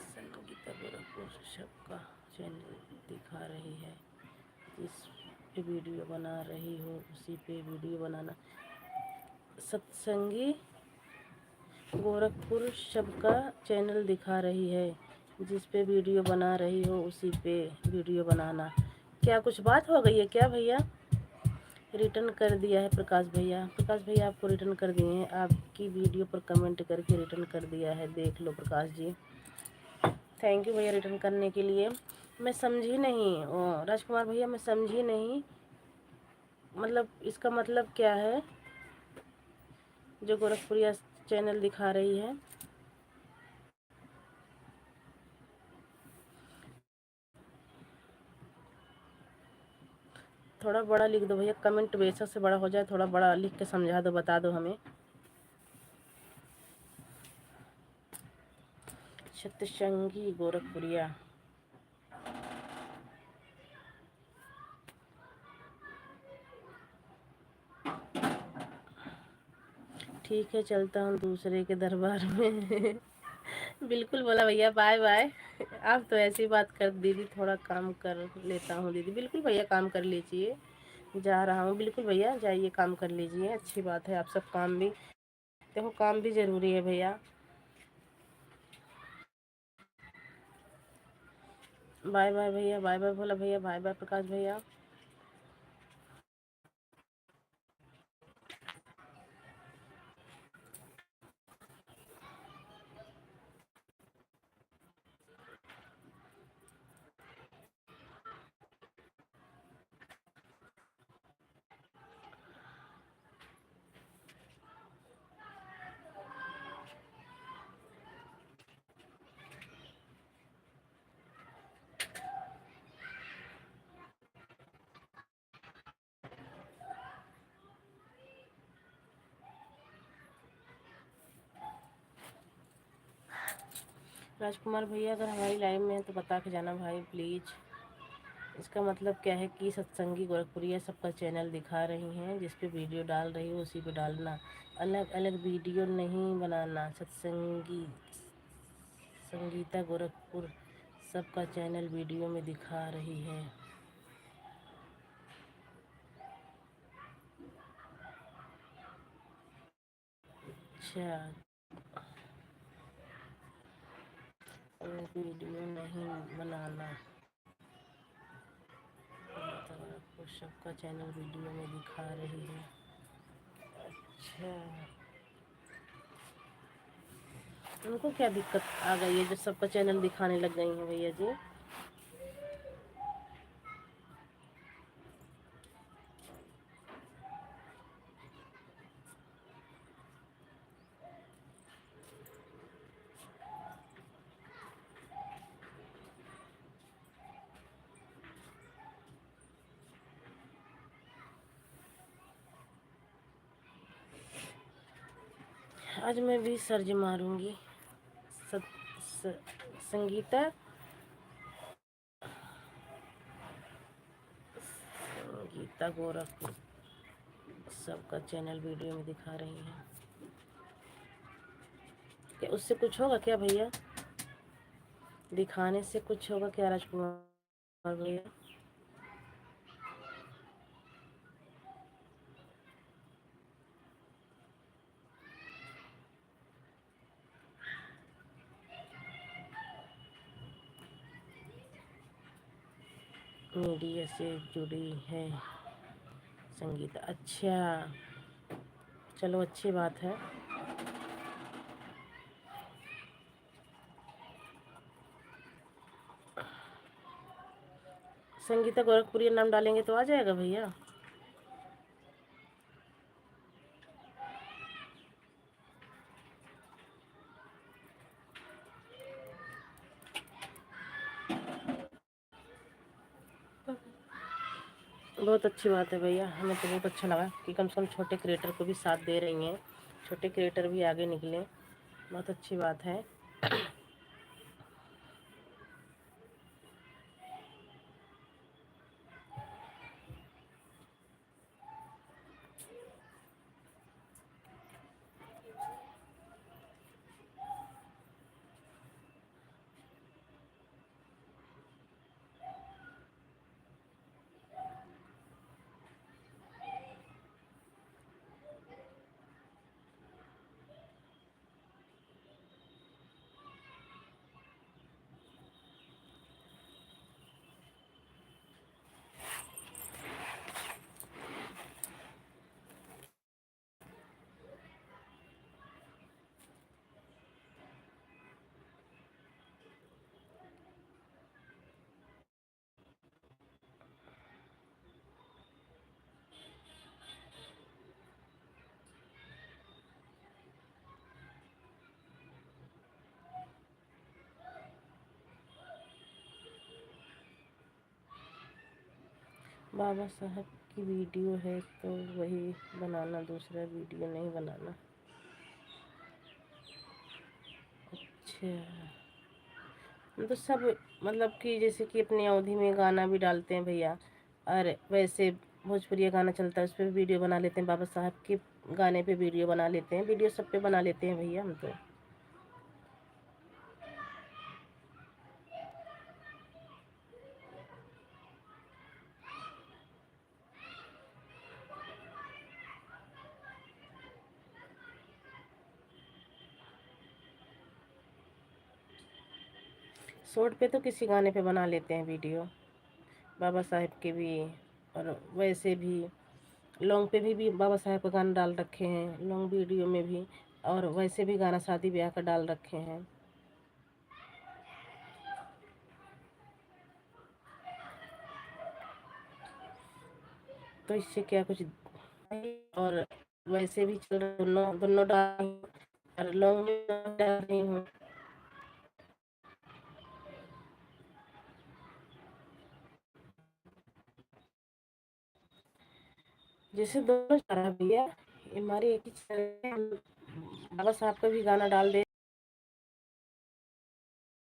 संगीता गोरखपुर शब्द का चैनल दिखा रही है, जिस पे वीडियो बना रही हो उसी पे वीडियो बनाना। सत्संगी गोरखपुर शब्द का चैनल दिखा रही है, जिस पे वीडियो बना रही हो उसी पे वीडियो बनाना। क्या कुछ बात हो गई है क्या भैया? रिटर्न कर दिया है प्रकाश भैया, प्रकाश भैया आपको रिटर्न कर दिए हैं, आपकी वीडियो पर कमेंट करके रिटर्न कर दिया है, देख लो प्रकाश जी। थैंक यू भैया रिटर्न करने के लिए। मैं समझी नहीं राजकुमार भैया, मैं समझी नहीं, मतलब इसका मतलब क्या है जो गोरखपुरिया चैनल दिखा रही है? थोड़ा बड़ा लिख दो भैया, कमेंट बेशक से बड़ा हो जाए, थोड़ा बड़ा लिख के समझा दो, बता दो हमें। सत्संगी गोरखपुरिया, ठीक है चलता हूँ दूसरे के दरबार में। बिल्कुल बोला भैया, बाय बाय। आप तो ऐसी बात कर दीदी, थोड़ा काम कर लेता हूँ दीदी। बिल्कुल भैया काम कर लीजिए, जा रहा हूँ। बिल्कुल भैया जाइए काम कर लीजिए, अच्छी बात है। आप सब काम भी देखो, काम भी ज़रूरी है भैया। बाय बाय भैया, बाय बाय। बोला भैया बाय बाय प्रकाश भैया। राजकुमार भैया अगर हमारी लाइव में है तो बता के जाना भाई प्लीज़। इसका मतलब क्या है कि सत्संगी गोरखपुरिया सबका चैनल दिखा रही हैं, जिस पे वीडियो डाल रही हो उसी पे डालना, अलग अलग वीडियो नहीं बनाना। सत्संगी संगीता गोरखपुर सबका चैनल वीडियो में दिखा रही है। अच्छा, वीडियो नहीं बनाना, गोरखपुर सबका चैनल वीडियो में दिखा रही है। अच्छा, उनको क्या दिक्कत आ गई है जो सबका चैनल दिखाने लग गई हैं भैया जी? आज मैं भी सर्च मारूंगी। स, स, संगीता संगीता गोरखपुर सबका चैनल वीडियो में दिखा रही है। क्या उससे कुछ होगा क्या भैया? दिखाने से कुछ होगा क्या राजकुमार भैया? मीडिया से जुड़ी है संगीता। अच्छा, चलो अच्छी बात है। संगीता गोरखपुरी नाम डालेंगे तो आ जाएगा भैया? बहुत अच्छी बात है भैया, हमें तो बहुत अच्छा लगा कि कम से कम छोटे क्रिएटर को भी साथ दे रही हैं, छोटे क्रिएटर भी आगे निकले। बहुत अच्छी बात है। बाबा साहब की वीडियो है तो वही बनाना, दूसरा वीडियो नहीं बनाना। अच्छा, हम तो सब मतलब कि जैसे कि अपनी अवधि में गाना भी डालते हैं भैया, और वैसे भोजपुरी गाना चलता है उस पर भी वीडियो बना लेते हैं, बाबा साहब के गाने पे वीडियो बना लेते हैं, वीडियो सब पे बना लेते हैं भैया हम तो। शॉर्ट पे तो किसी गाने पे बना लेते हैं वीडियो, बाबा साहब के भी, और वैसे भी लॉन्ग पे भी बाबा साहब का गाना डाल रखे हैं लॉन्ग वीडियो में भी, और वैसे भी गाना शादी ब्याह का डाल रखे हैं। तो इससे क्या कुछ, और वैसे भी चल रहा, दोनों दोनों डाल रही हूँ, और लॉन्ग में डाल रही हूँ। जैसे दोनों चला भैया, हमारे एक ही चैनल है, हम बाबा साहब का भी गाना डाल दे,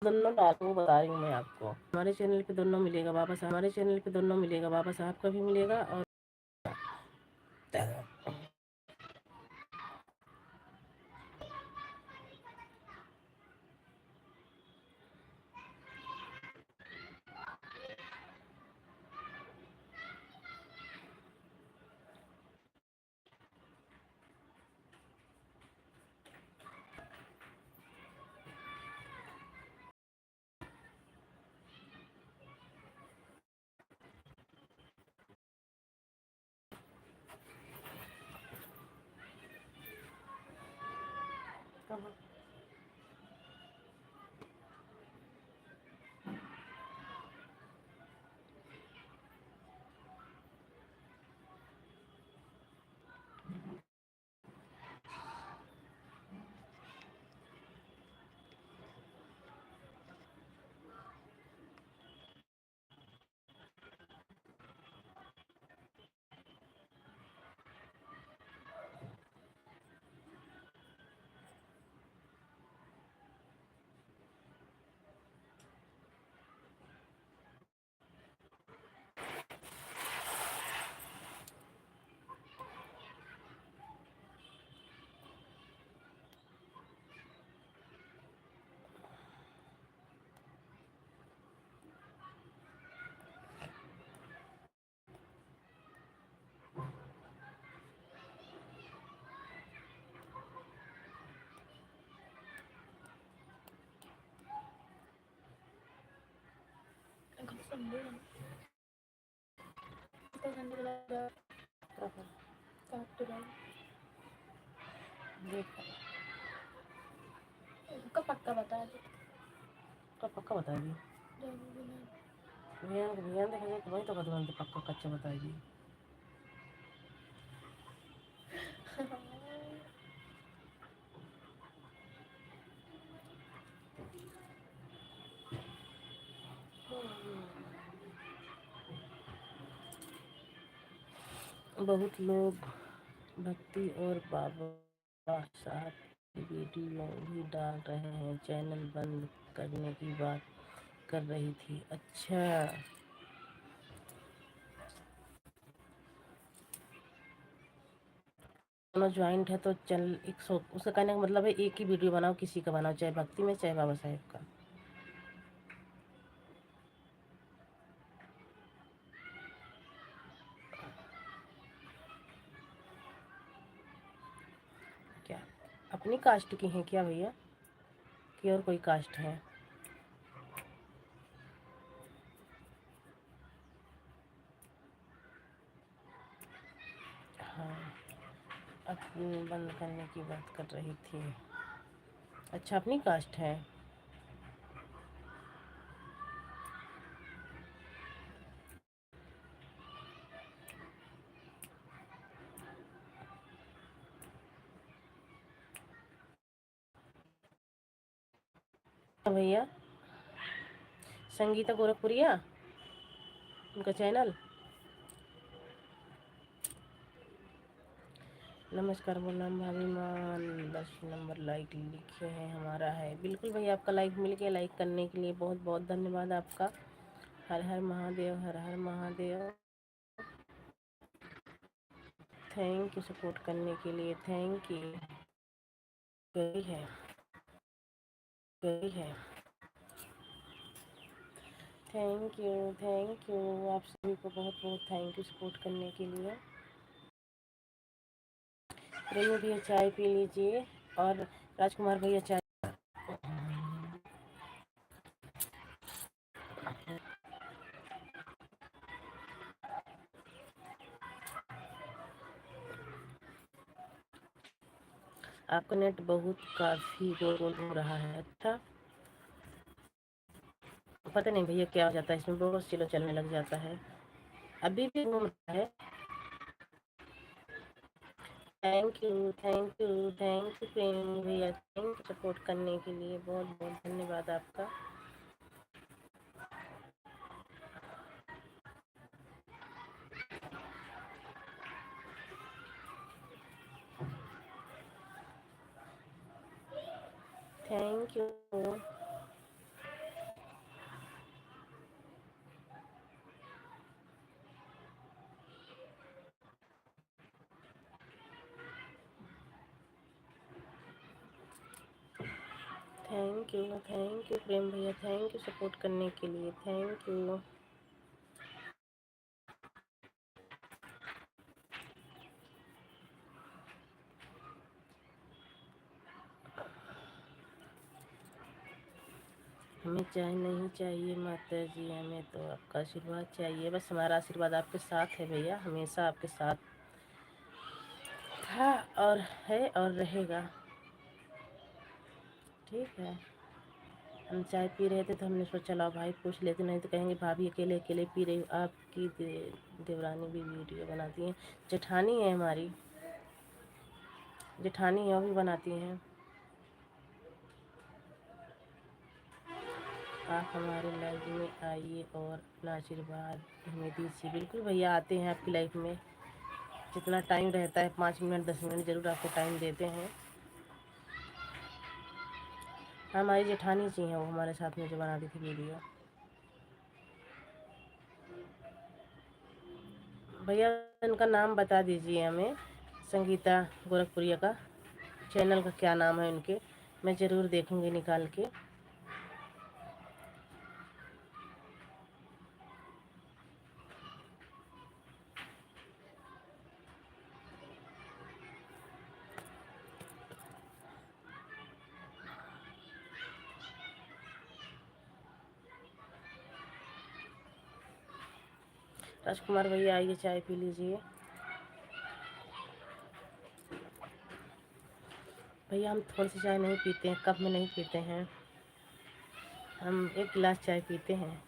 दोनों डाल, वो बता रही हूँ मैं आपको। हमारे चैनल पे दोनों मिलेगा, बाबा साहब हमारे चैनल पे दोनों मिलेगा, बाबा साहब का भी मिलेगा और ठंडी है तो ठंडी लगा काट रहा देख उसका पक्का बता दे का पक्का बता दी भैया भैया देखा जाए तो वही तो बदल पक्का कच्चा बता दी। बहुत लोग भक्ति और बाबा साहब की वीडियो भी डाल रहे हैं। चैनल बंद करने की बात कर रही थी। अच्छा दोनों ज्वाइंट है तो चल एक सौ उसका कहने का मतलब है एक ही वीडियो बनाओ, किसी का बनाओ, चाहे भक्ति में चाहे बाबा साहेब का। क्या अपनी कास्ट की हैं क्या भैया कि और कोई कास्ट है? हाँ अपनी बंद करने की बात कर रही थी। अच्छा अपनी कास्ट है। भैया संगीता गोरखपुरिया उनका चैनल। नमस्कार बोलना भाभीमान 10 नंबर लाइक लिखे हैं हमारा है। बिल्कुल भैया आपका लाइक मिल गया। लाइक करने के लिए बहुत बहुत धन्यवाद आपका। हर हर महादेव, हर हर महादेव। थैंक यू सपोर्ट करने के लिए, थैंक यू। गई है गई है। थैंक यू आप सभी को बहुत बहुत थैंक यू सपोर्ट करने के लिए। प्रेमी भैया चाय पी लीजिए और राजकुमार भैया चाय। आपका नेट बहुत काफ़ी गोल हो रहा है। अच्छा पता नहीं भैया क्या हो जाता है इसमें, बहुत स्लो चलने लग जाता है। अभी भी घूम रहा है। थैंक यू प्रेम भैया, थैंक यू सपोर्ट करने के लिए, बहुत बहुत धन्यवाद आपका। थैंक यू थैंक यू प्रेम भैया, थैंक यू सपोर्ट करने के लिए, थैंक यू। हमें चाय नहीं चाहिए माता जी, हमें तो आपका आशीर्वाद चाहिए। बस हमारा आशीर्वाद आपके साथ है भैया, हमेशा आपके साथ था और है और रहेगा। ठीक है हम चाय पी रहे थे तो हमने सोचा चलो भाई पूछ लेते, नहीं तो कहेंगे भाभी अकेले अकेले पी रही हो। आपकी देवरानी भी वीडियो बनाती हैं। जेठानी है हमारी, जेठानी है वो भी बनाती हैं। आप हमारे लाइफ में आइए और अपना आशीर्वाद हमें दीजिए। बिल्कुल भैया आते हैं आपकी लाइफ में, जितना टाइम रहता है 5 मिनट 10 मिनट ज़रूर आपको टाइम देते हैं। हमारी जेठानी जी हैं वो हमारे साथ में जो बनाती थी वीडियो। भैया उनका नाम बता दीजिए हमें, संगीता गोरखपुरिया का चैनल का क्या नाम है उनके, मैं ज़रूर देखूंगी निकाल के। राजकुमार भैया आइए चाय पी लीजिए। भैया हम थोड़ी सी चाय नहीं पीते हैं, कप में नहीं पीते हैं, हम 1 गिलास चाय पीते हैं।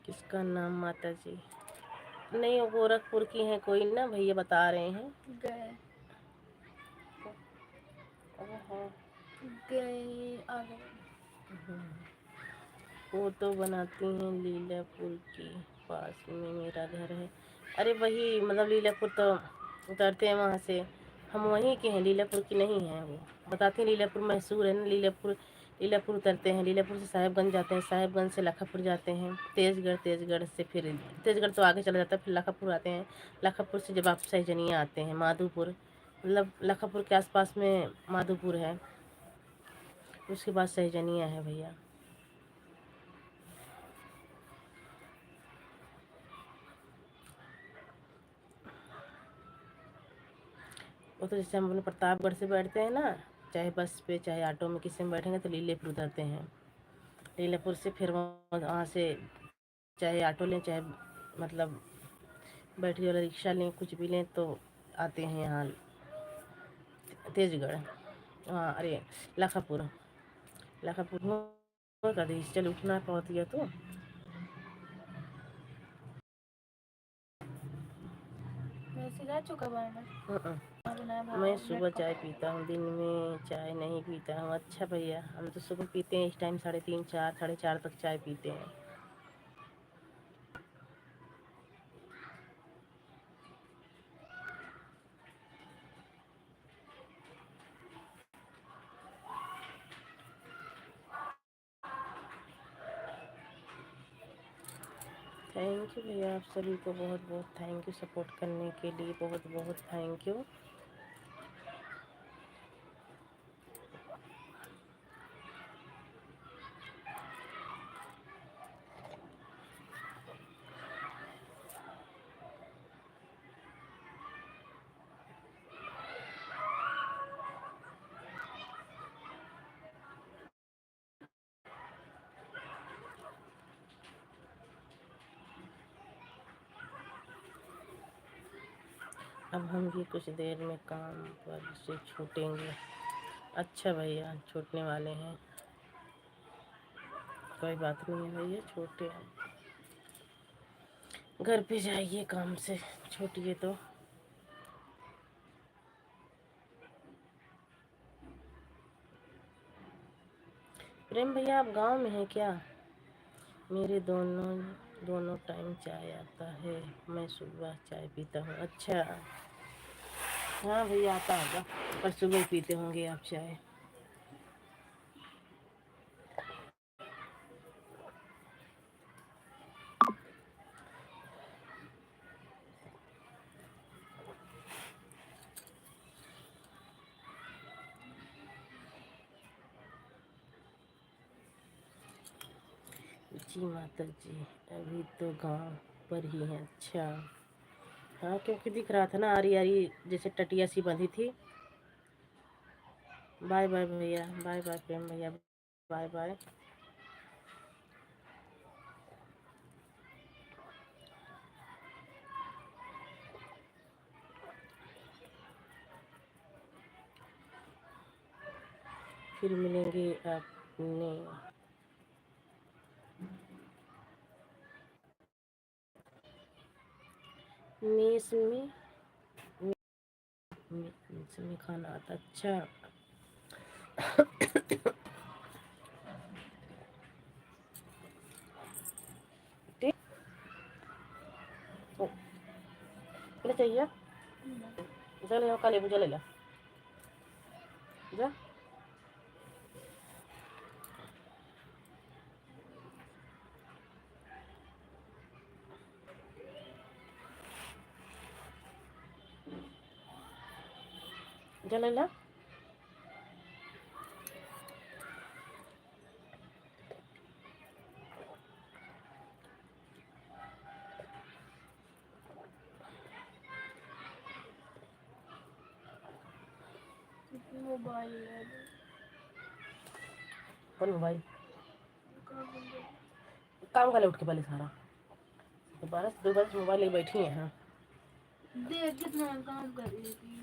किसका नाम माता जी? नहीं, वो गोरखपुर की हैं कोई ना, भैया बता रहे हैं। गए हाँ, गए आ गए। वो तो बनाती हैं लीलापुर के पास में मेरा घर है। अरे वही मतलब लीलापुर तो उतरते हैं वहाँ से, हम वहीं के हैं, लीलापुर की नहीं हैं वो। बताते हैं लीलापुर मशहूर है ना, लीलापुर। लीलापुर उतरते हैं, लीलापुर से साहेबगंज जाते हैं, साहेबगंज से लखापुर जाते हैं, तेजगढ़, तेजगढ़ से फिर तेजगढ़ तो आगे चला जाता है, फिर लखापुर आते हैं। लखापुर से जब आप सैजनिया आते हैं, माधोपुर, मतलब लखापुर के आसपास में माधोपुर है, उसके बाद सैजनिया है भैया। वो तो जैसे हम अपने प्रतापगढ़ से बैठते हैं ना, चाहे बस पे चाहे ऑटो में किसी में बैठेंगे तो लीलापुर उतरते हैं। लीलापुर से फिर वहाँ से चाहे ऑटो लें चाहे मतलब बैटरी वाला रिक्शा लें, कुछ भी लें तो आते हैं यहाँ तेजगढ़। हाँ अरे लखापुर, लखापुर हो कर दी, चल उठना पहुँच गया तो। वैसे जा चुका बार में मैं सुबह चाय पीता हूँ, दिन में चाय नहीं पीता हूँ। अच्छा भैया, हम तो सुबह पीते हैं, इस टाइम 3:30 4 4:30 तक चाय पीते हैं। थैंक यू भैया, आप सभी को बहुत बहुत थैंक यू, सपोर्ट करने के लिए बहुत बहुत थैंक यू। अब हम भी कुछ देर में काम पर से छूटेंगे। अच्छा भैया, छूटने वाले हैं, कोई बात नहीं है भैया, छोटे हैं, घर पे जाइए काम से, छूटिए तो। प्रेम भैया आप गांव में हैं क्या? मेरे दोनों दोनों टाइम चाय आता है, मैं सुबह चाय पीता हूँ। अच्छा हाँ भैया आता होगा, पर सुबह ही पीते होंगे आप चाय। जी माता जी, अभी तो गांव पर ही हैं। अच्छा हाँ, क्योंकि दिख रहा था ना आरी आरी जैसे टटिया सी बंधी थी। बाय बाय भैया, बाय बाय प्रेम भैया, बाय बाय। फिर मिलेंगे अपने मेस में, मेस में खाना आता। अच्छा ठीक, ओ, ले चाहिए, जा ले काले बुझा ले ला, जा जा ले ला। मोबाइल ले लो। कौन मोबाइल? काम बंद हो काम कर ले उठ के पहले सारा। दोबारा से 2 बजे मोबाइल लेके बैठी है। हाँ देख कितना काम कर रही थी।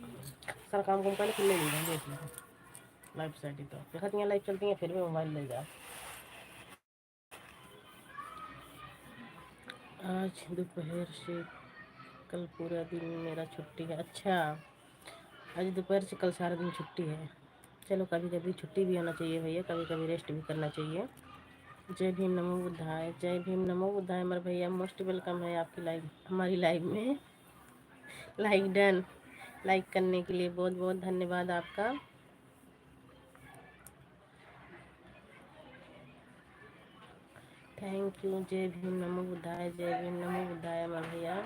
सारा काम कर ले, फिर ले लीजिए देख लीजिए। लाइव सेट ही तो देखती हैं, लाइव चलती हैं, फिर भी मोबाइल ले जाओ। आज दोपहर से कल पूरा दिन मेरा छुट्टी है। अच्छा, आज दोपहर से कल सारा दिन छुट्टी है। चलो कभी कभी छुट्टी भी होना चाहिए भैया, कभी कभी रेस्ट भी करना चाहिए। जय भीम नमो बुद्धाय, जय भीम नमो बुद्धाय। हमारे भैया मोस्ट वेलकम है आपकी लाइव, हमारी लाइव में। लाइक डन, लाइक करने के लिए बहुत बहुत धन्यवाद आपका। Thank you. जय भीम नमो बुद्धाय, जय भीम नमो बुद्धाय हमारे भैया।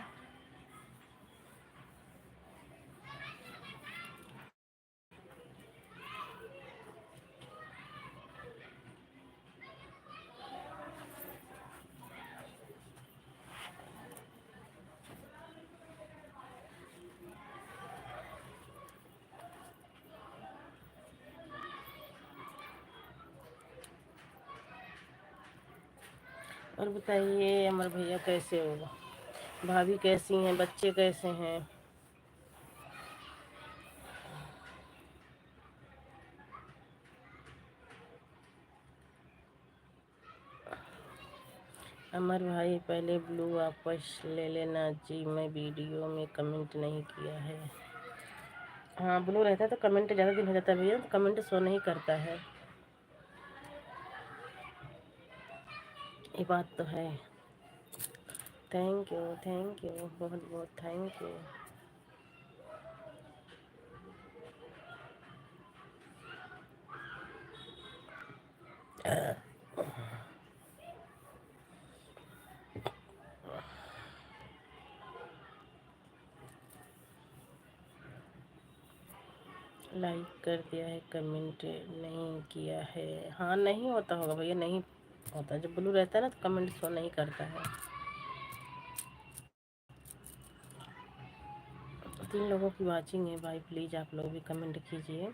और बताइए अमर भैया कैसे हो, भाभी कैसी हैं, बच्चे कैसे हैं? अमर भाई पहले ब्लू वापस ले लेना जी, मैं वीडियो में कमेंट नहीं किया है। हाँ ब्लू रहता है तो कमेंट ज़्यादा दिन हो जाता है भैया, तो कमेंट शो नहीं करता है, ये बात तो है। थैंक यू बहुत बहुत थैंक यू। लाइक कर दिया है, कमेंट नहीं किया है। हाँ नहीं होता होगा भैया, नहीं होता, जब ब्लू रहता है ना तो कमेंट शो नहीं करता है। 3 लोगों की वाचिंग है भाई, प्लीज़ आप लोग भी कमेंट कीजिए।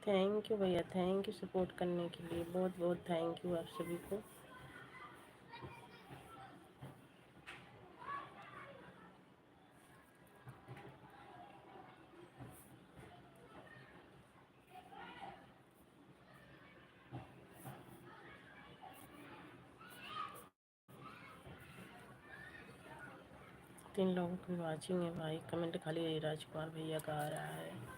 थैंक यू भैया, थैंक यू सपोर्ट करने के लिए, बहुत बहुत थैंक यू आप सभी को। तीन लोगों की वाचिंग है भाई, कमेंट खाली राजकुमार भैया का आ रहा है।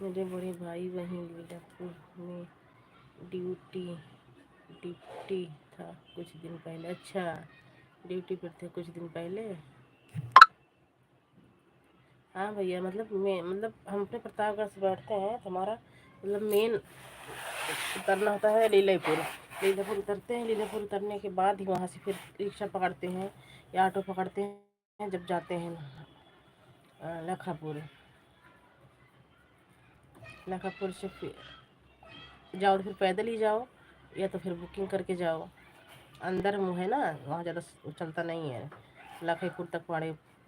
मेरे बड़े भाई वहीं लीलापुर में ड्यूटी था कुछ दिन पहले। अच्छा, ड्यूटी पर थे कुछ दिन पहले। हाँ भैया, मतलब हम अपने प्रतापगढ़ से बैठते हैं तो हमारा मतलब मेन उतरना होता है लीलापुर। लीलापुर उतरते हैं, लीलापुर उतरने के बाद ही वहाँ से फिर रिक्शा पकड़ते हैं या ऑटो पकड़ते हैं जब जाते हैं लखापुर। लखापुर से फिर जाओ तो फिर पैदल ही जाओ या तो फिर बुकिंग करके जाओ। अंदर मुँह है ना, वहाँ ज़्यादा चलता नहीं है। लखीपुर तक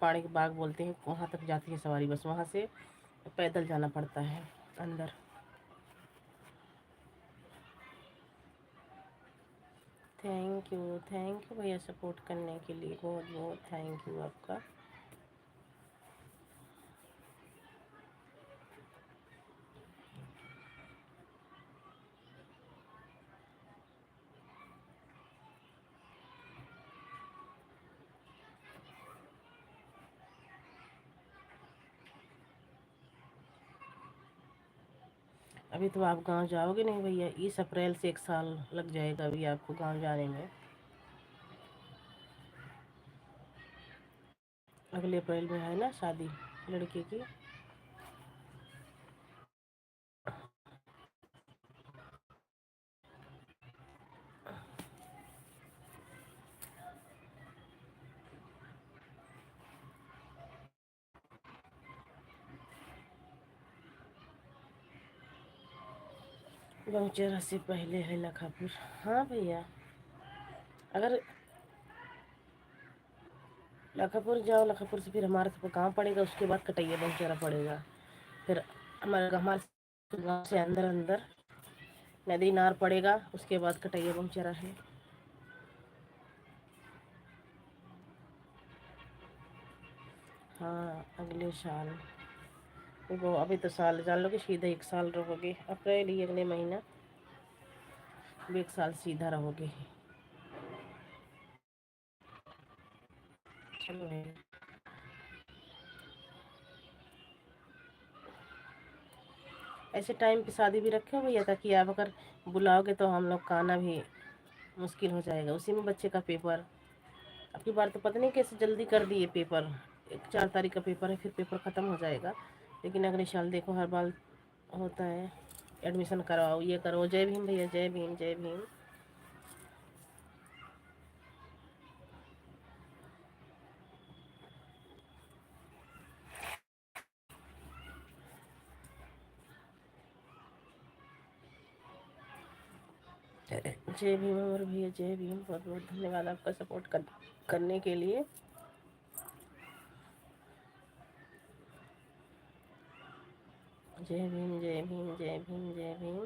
पाड़े के बाग बोलते हैं, वहाँ तक जाती है सवारी बस, वहाँ से पैदल जाना पड़ता है अंदर। थैंक यू भैया सपोर्ट करने के लिए, बहुत बहुत थैंक यू आपका। अभी तो आप गांव जाओगे नहीं भैया, इस अप्रैल से 1 साल लग जाएगा अभी आपको गांव जाने में। अगले अप्रैल में है ना शादी लड़के की। बहुचरा से पहले है लखापुर। हाँ भैया, अगर लखापुर जाओ, लखापुर से फिर हमारे सबको गाँव पड़ेगा, उसके बाद कटैया बहुचरा पड़ेगा। हमारे हमारे गाँव से अंदर अंदर नदी नार पड़ेगा, उसके बाद कटैया बहुचरा है। हाँ अगले साल। वो अभी तो साल जान लो कि सीधा 1 साल रहोगे, अप्रैल ही अगले महीना, 1 साल सीधा रहोगे। चलो भैया, ऐसे टाइम पे शादी भी रखे हो भैया, ताकि आप अगर बुलाओगे तो हम लोग का आना भी मुश्किल हो जाएगा। उसी में बच्चे का पेपर, अब की बार तो पता नहीं कैसे जल्दी कर दिए पेपर। 4 तारीख का पेपर है, फिर पेपर ख़त्म हो जाएगा। लेकिन अगले साल देखो, हर बार होता है, एडमिशन करवाओ, ये करो। जय भीम भैया, जय भीम जय भीम। जय भीम अमर भैया, जय भीम। बहुत बहुत धन्यवाद आपका सपोर्ट करने के लिए। जय भीम जय भीम जय भीम जय भीम।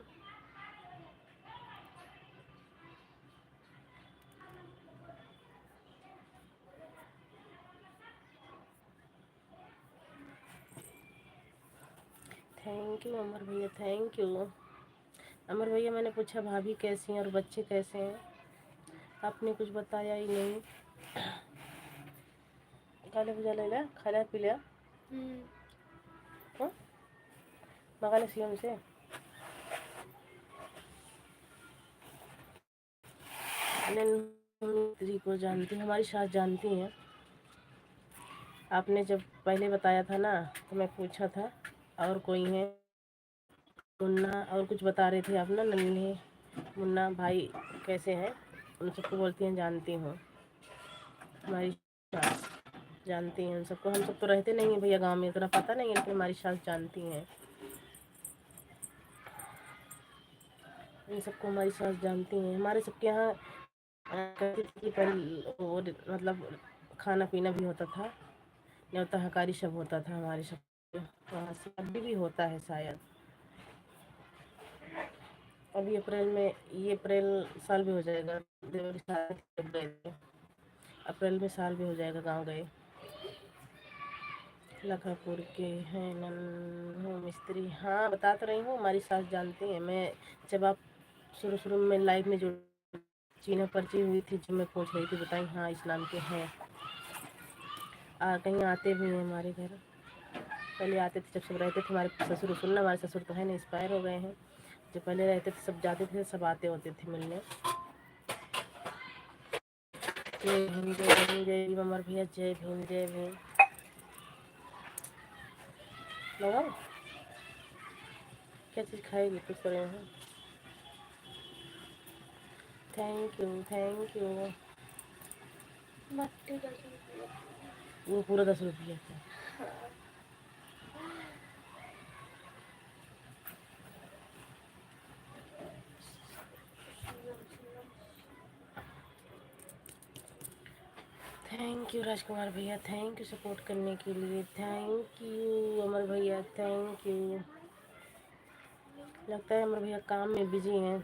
थैंक यू अमर भैया, थैंक यू। अमर भैया, मैंने पूछा भाभी कैसी हैं और बच्चे कैसे हैं, आपने कुछ बताया ही नहीं। काले पूजा ले लिया, खाया पी लिया। हाँ मंगा ले सीएम से। नंदी को जानती, हमारी सास जानती हैं। आपने जब पहले बताया था ना, तो मैं पूछा था और कोई है मुन्ना, और कुछ बता रहे थे आप ना, नन्हे मुन्ना भाई कैसे हैं, उन सबको बोलती हैं जानती हूँ। हमारी सास जानती हैं उन सबको। हम सब तो रहते नहीं हैं भैया गांव में, इतना पता नहीं है, लेकिन हमारी सास जानती हैं। इन सबको हमारी सास जानती हैं। हमारे सबके यहाँ कहती थी कि पहले वो मतलब खाना पीना भी होता था, न्योता हकारी सब होता था हमारे सब वहाँ से। अभी भी होता है शायद। अभी अप्रैल में, ये अप्रैल साल भी हो जाएगा, दिवाली शादी गए थे, अप्रैल में साल भी हो जाएगा गांव गए। लखापुर के हैं नन्हू मिस्त्री। हाँ बता तो रही हूँ, हमारी सास जानती हैं। मैं जब आप शुरू शुरू में लाइव में जो चीना पर्ची हुई थी, जब मैं पूछ रही थी, बताई हाँ इस नाम के हैं। कहीं आते भी हैं हमारे घर, पहले आते थे जब सब रहते थे। हमारे ससुर सुनना, हमारे ससुर तो है नहीं, एक्सपायर हो गए हैं। जो पहले रहते थे सब जाते थे, सब आते होते थे मिलने। जय भीम जय भीम जय भीम अमर भैया, जय भीम जय भीम। लगाओ, क्या चीज़ खाएगी, कुछ तो रहे हैं। Thank you thank you. मट्टी 10 रुपये। वो पूरा 10 रुपये का। थैंक यू राजकुमार भैया, थैंक यू सपोर्ट करने के लिए। थैंक यू अमर भैया, थैंक यू। लगता है अमर भैया काम में बिजी हैं।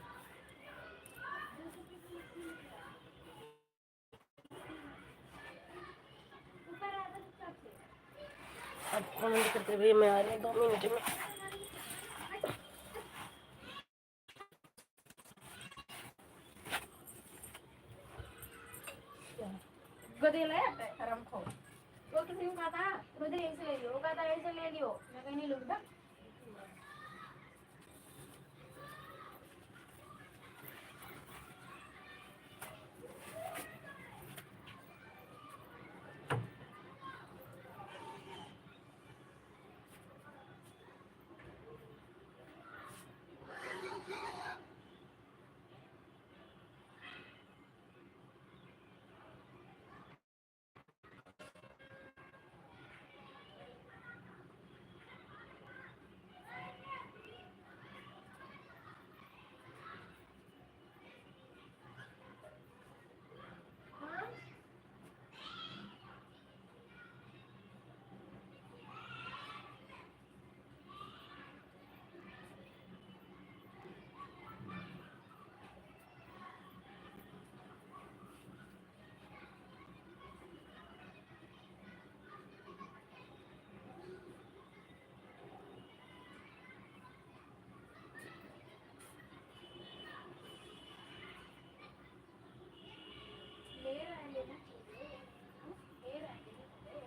बंद करते भैया, मैं आ रही हूँ 2 मिनट में। गधे ले आते हैं हराम खो। वो किसी को कहा था रुद्र यहीं से ले लियो, वो कहा था यहीं से ले लियो, मैं कहीं नहीं लूंगा। ले रहा है, लेना चाहिए, ले रहा है, लेना चाहिए। ले रहा है।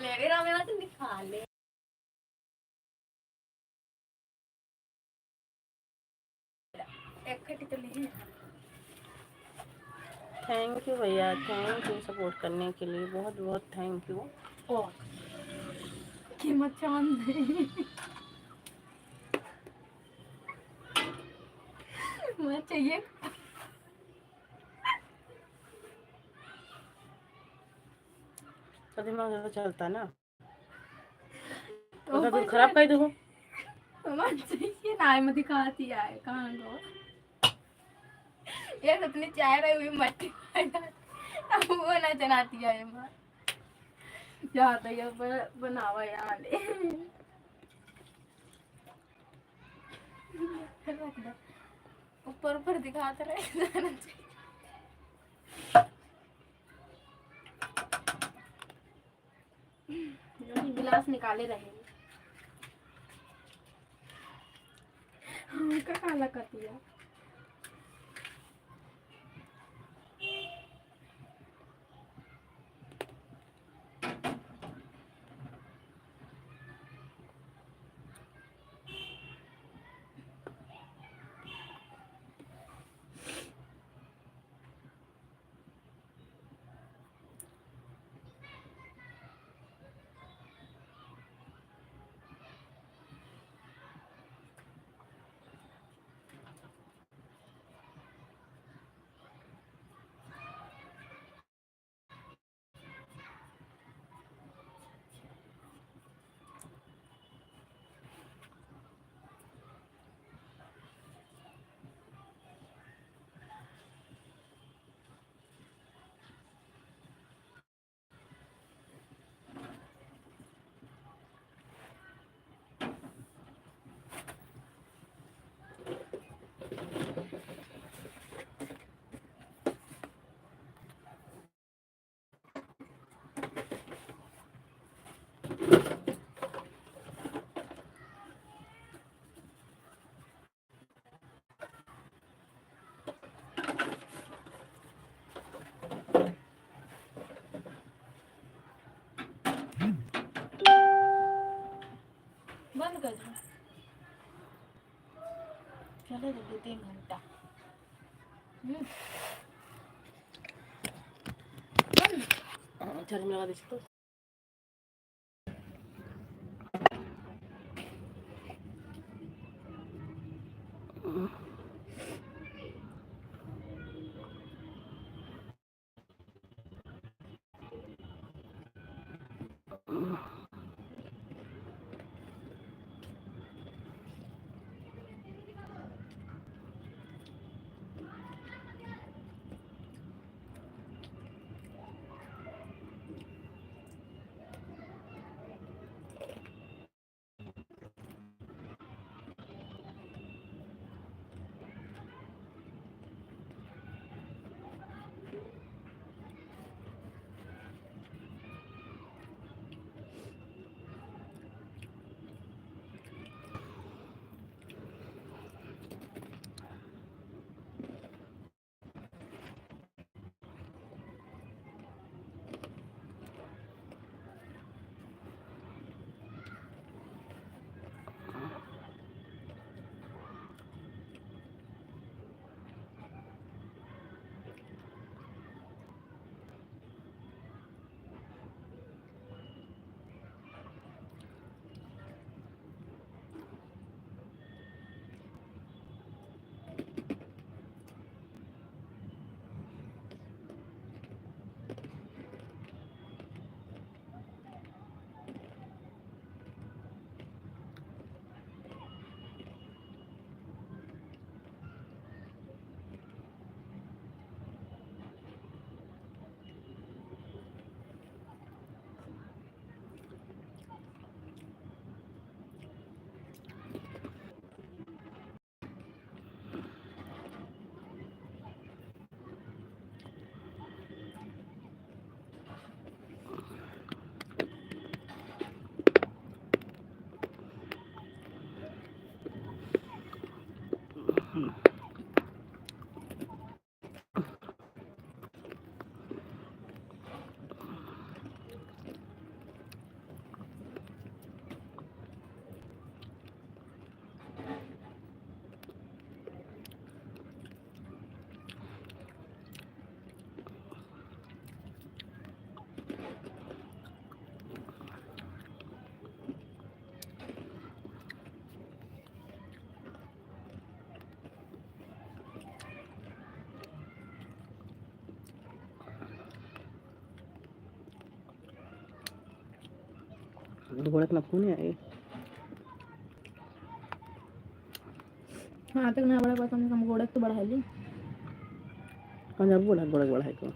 ले रहा मेरा तो दिखा ले। एक खट्टी तो ली है। थैंक यू भैया, थैंक यू सपोर्ट करने के लिए, बहुत बहुत थैंक यू। ओ कीमत चांद है। मुझे चाहिए। तो दिमाग ज़्यादा चलता ना, तो तो दूध खराब कर दो। मुझे चाहिए ना, मैं दिखाती है कहाँ गो। ये अपनी चाय रही हुई मट्टी अब वो ना जनाती है माँ। जाता है बनावा यहाँ ले। ऊपर ऊपर दिखाते रहे जाना चाहिए। गिलास निकाले रहे उनका काला कर दिया। थे 2-3 घंटा। चार्ज में लगा दे इसको। गोरख ना फोन है हाँ तक ना बड़ा बात हम गोड़क तो बढ़ा ली कौन जा बोला गोरख बढ़ाई को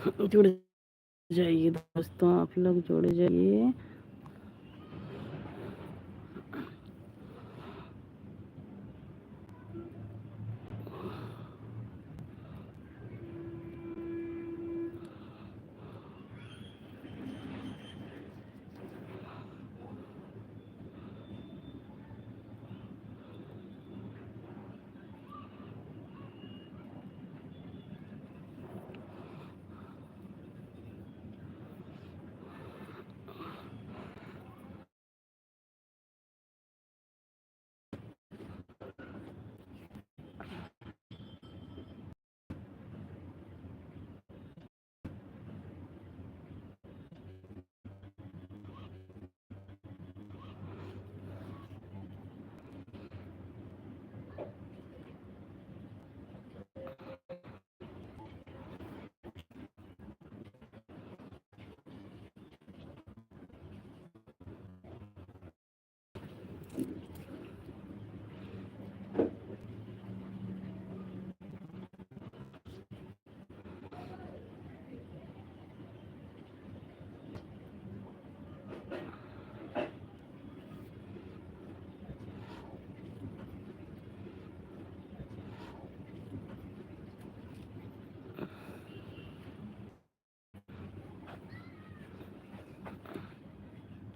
जुड़ जाइए दोस्तों, आप लोग जुड़ जाइए।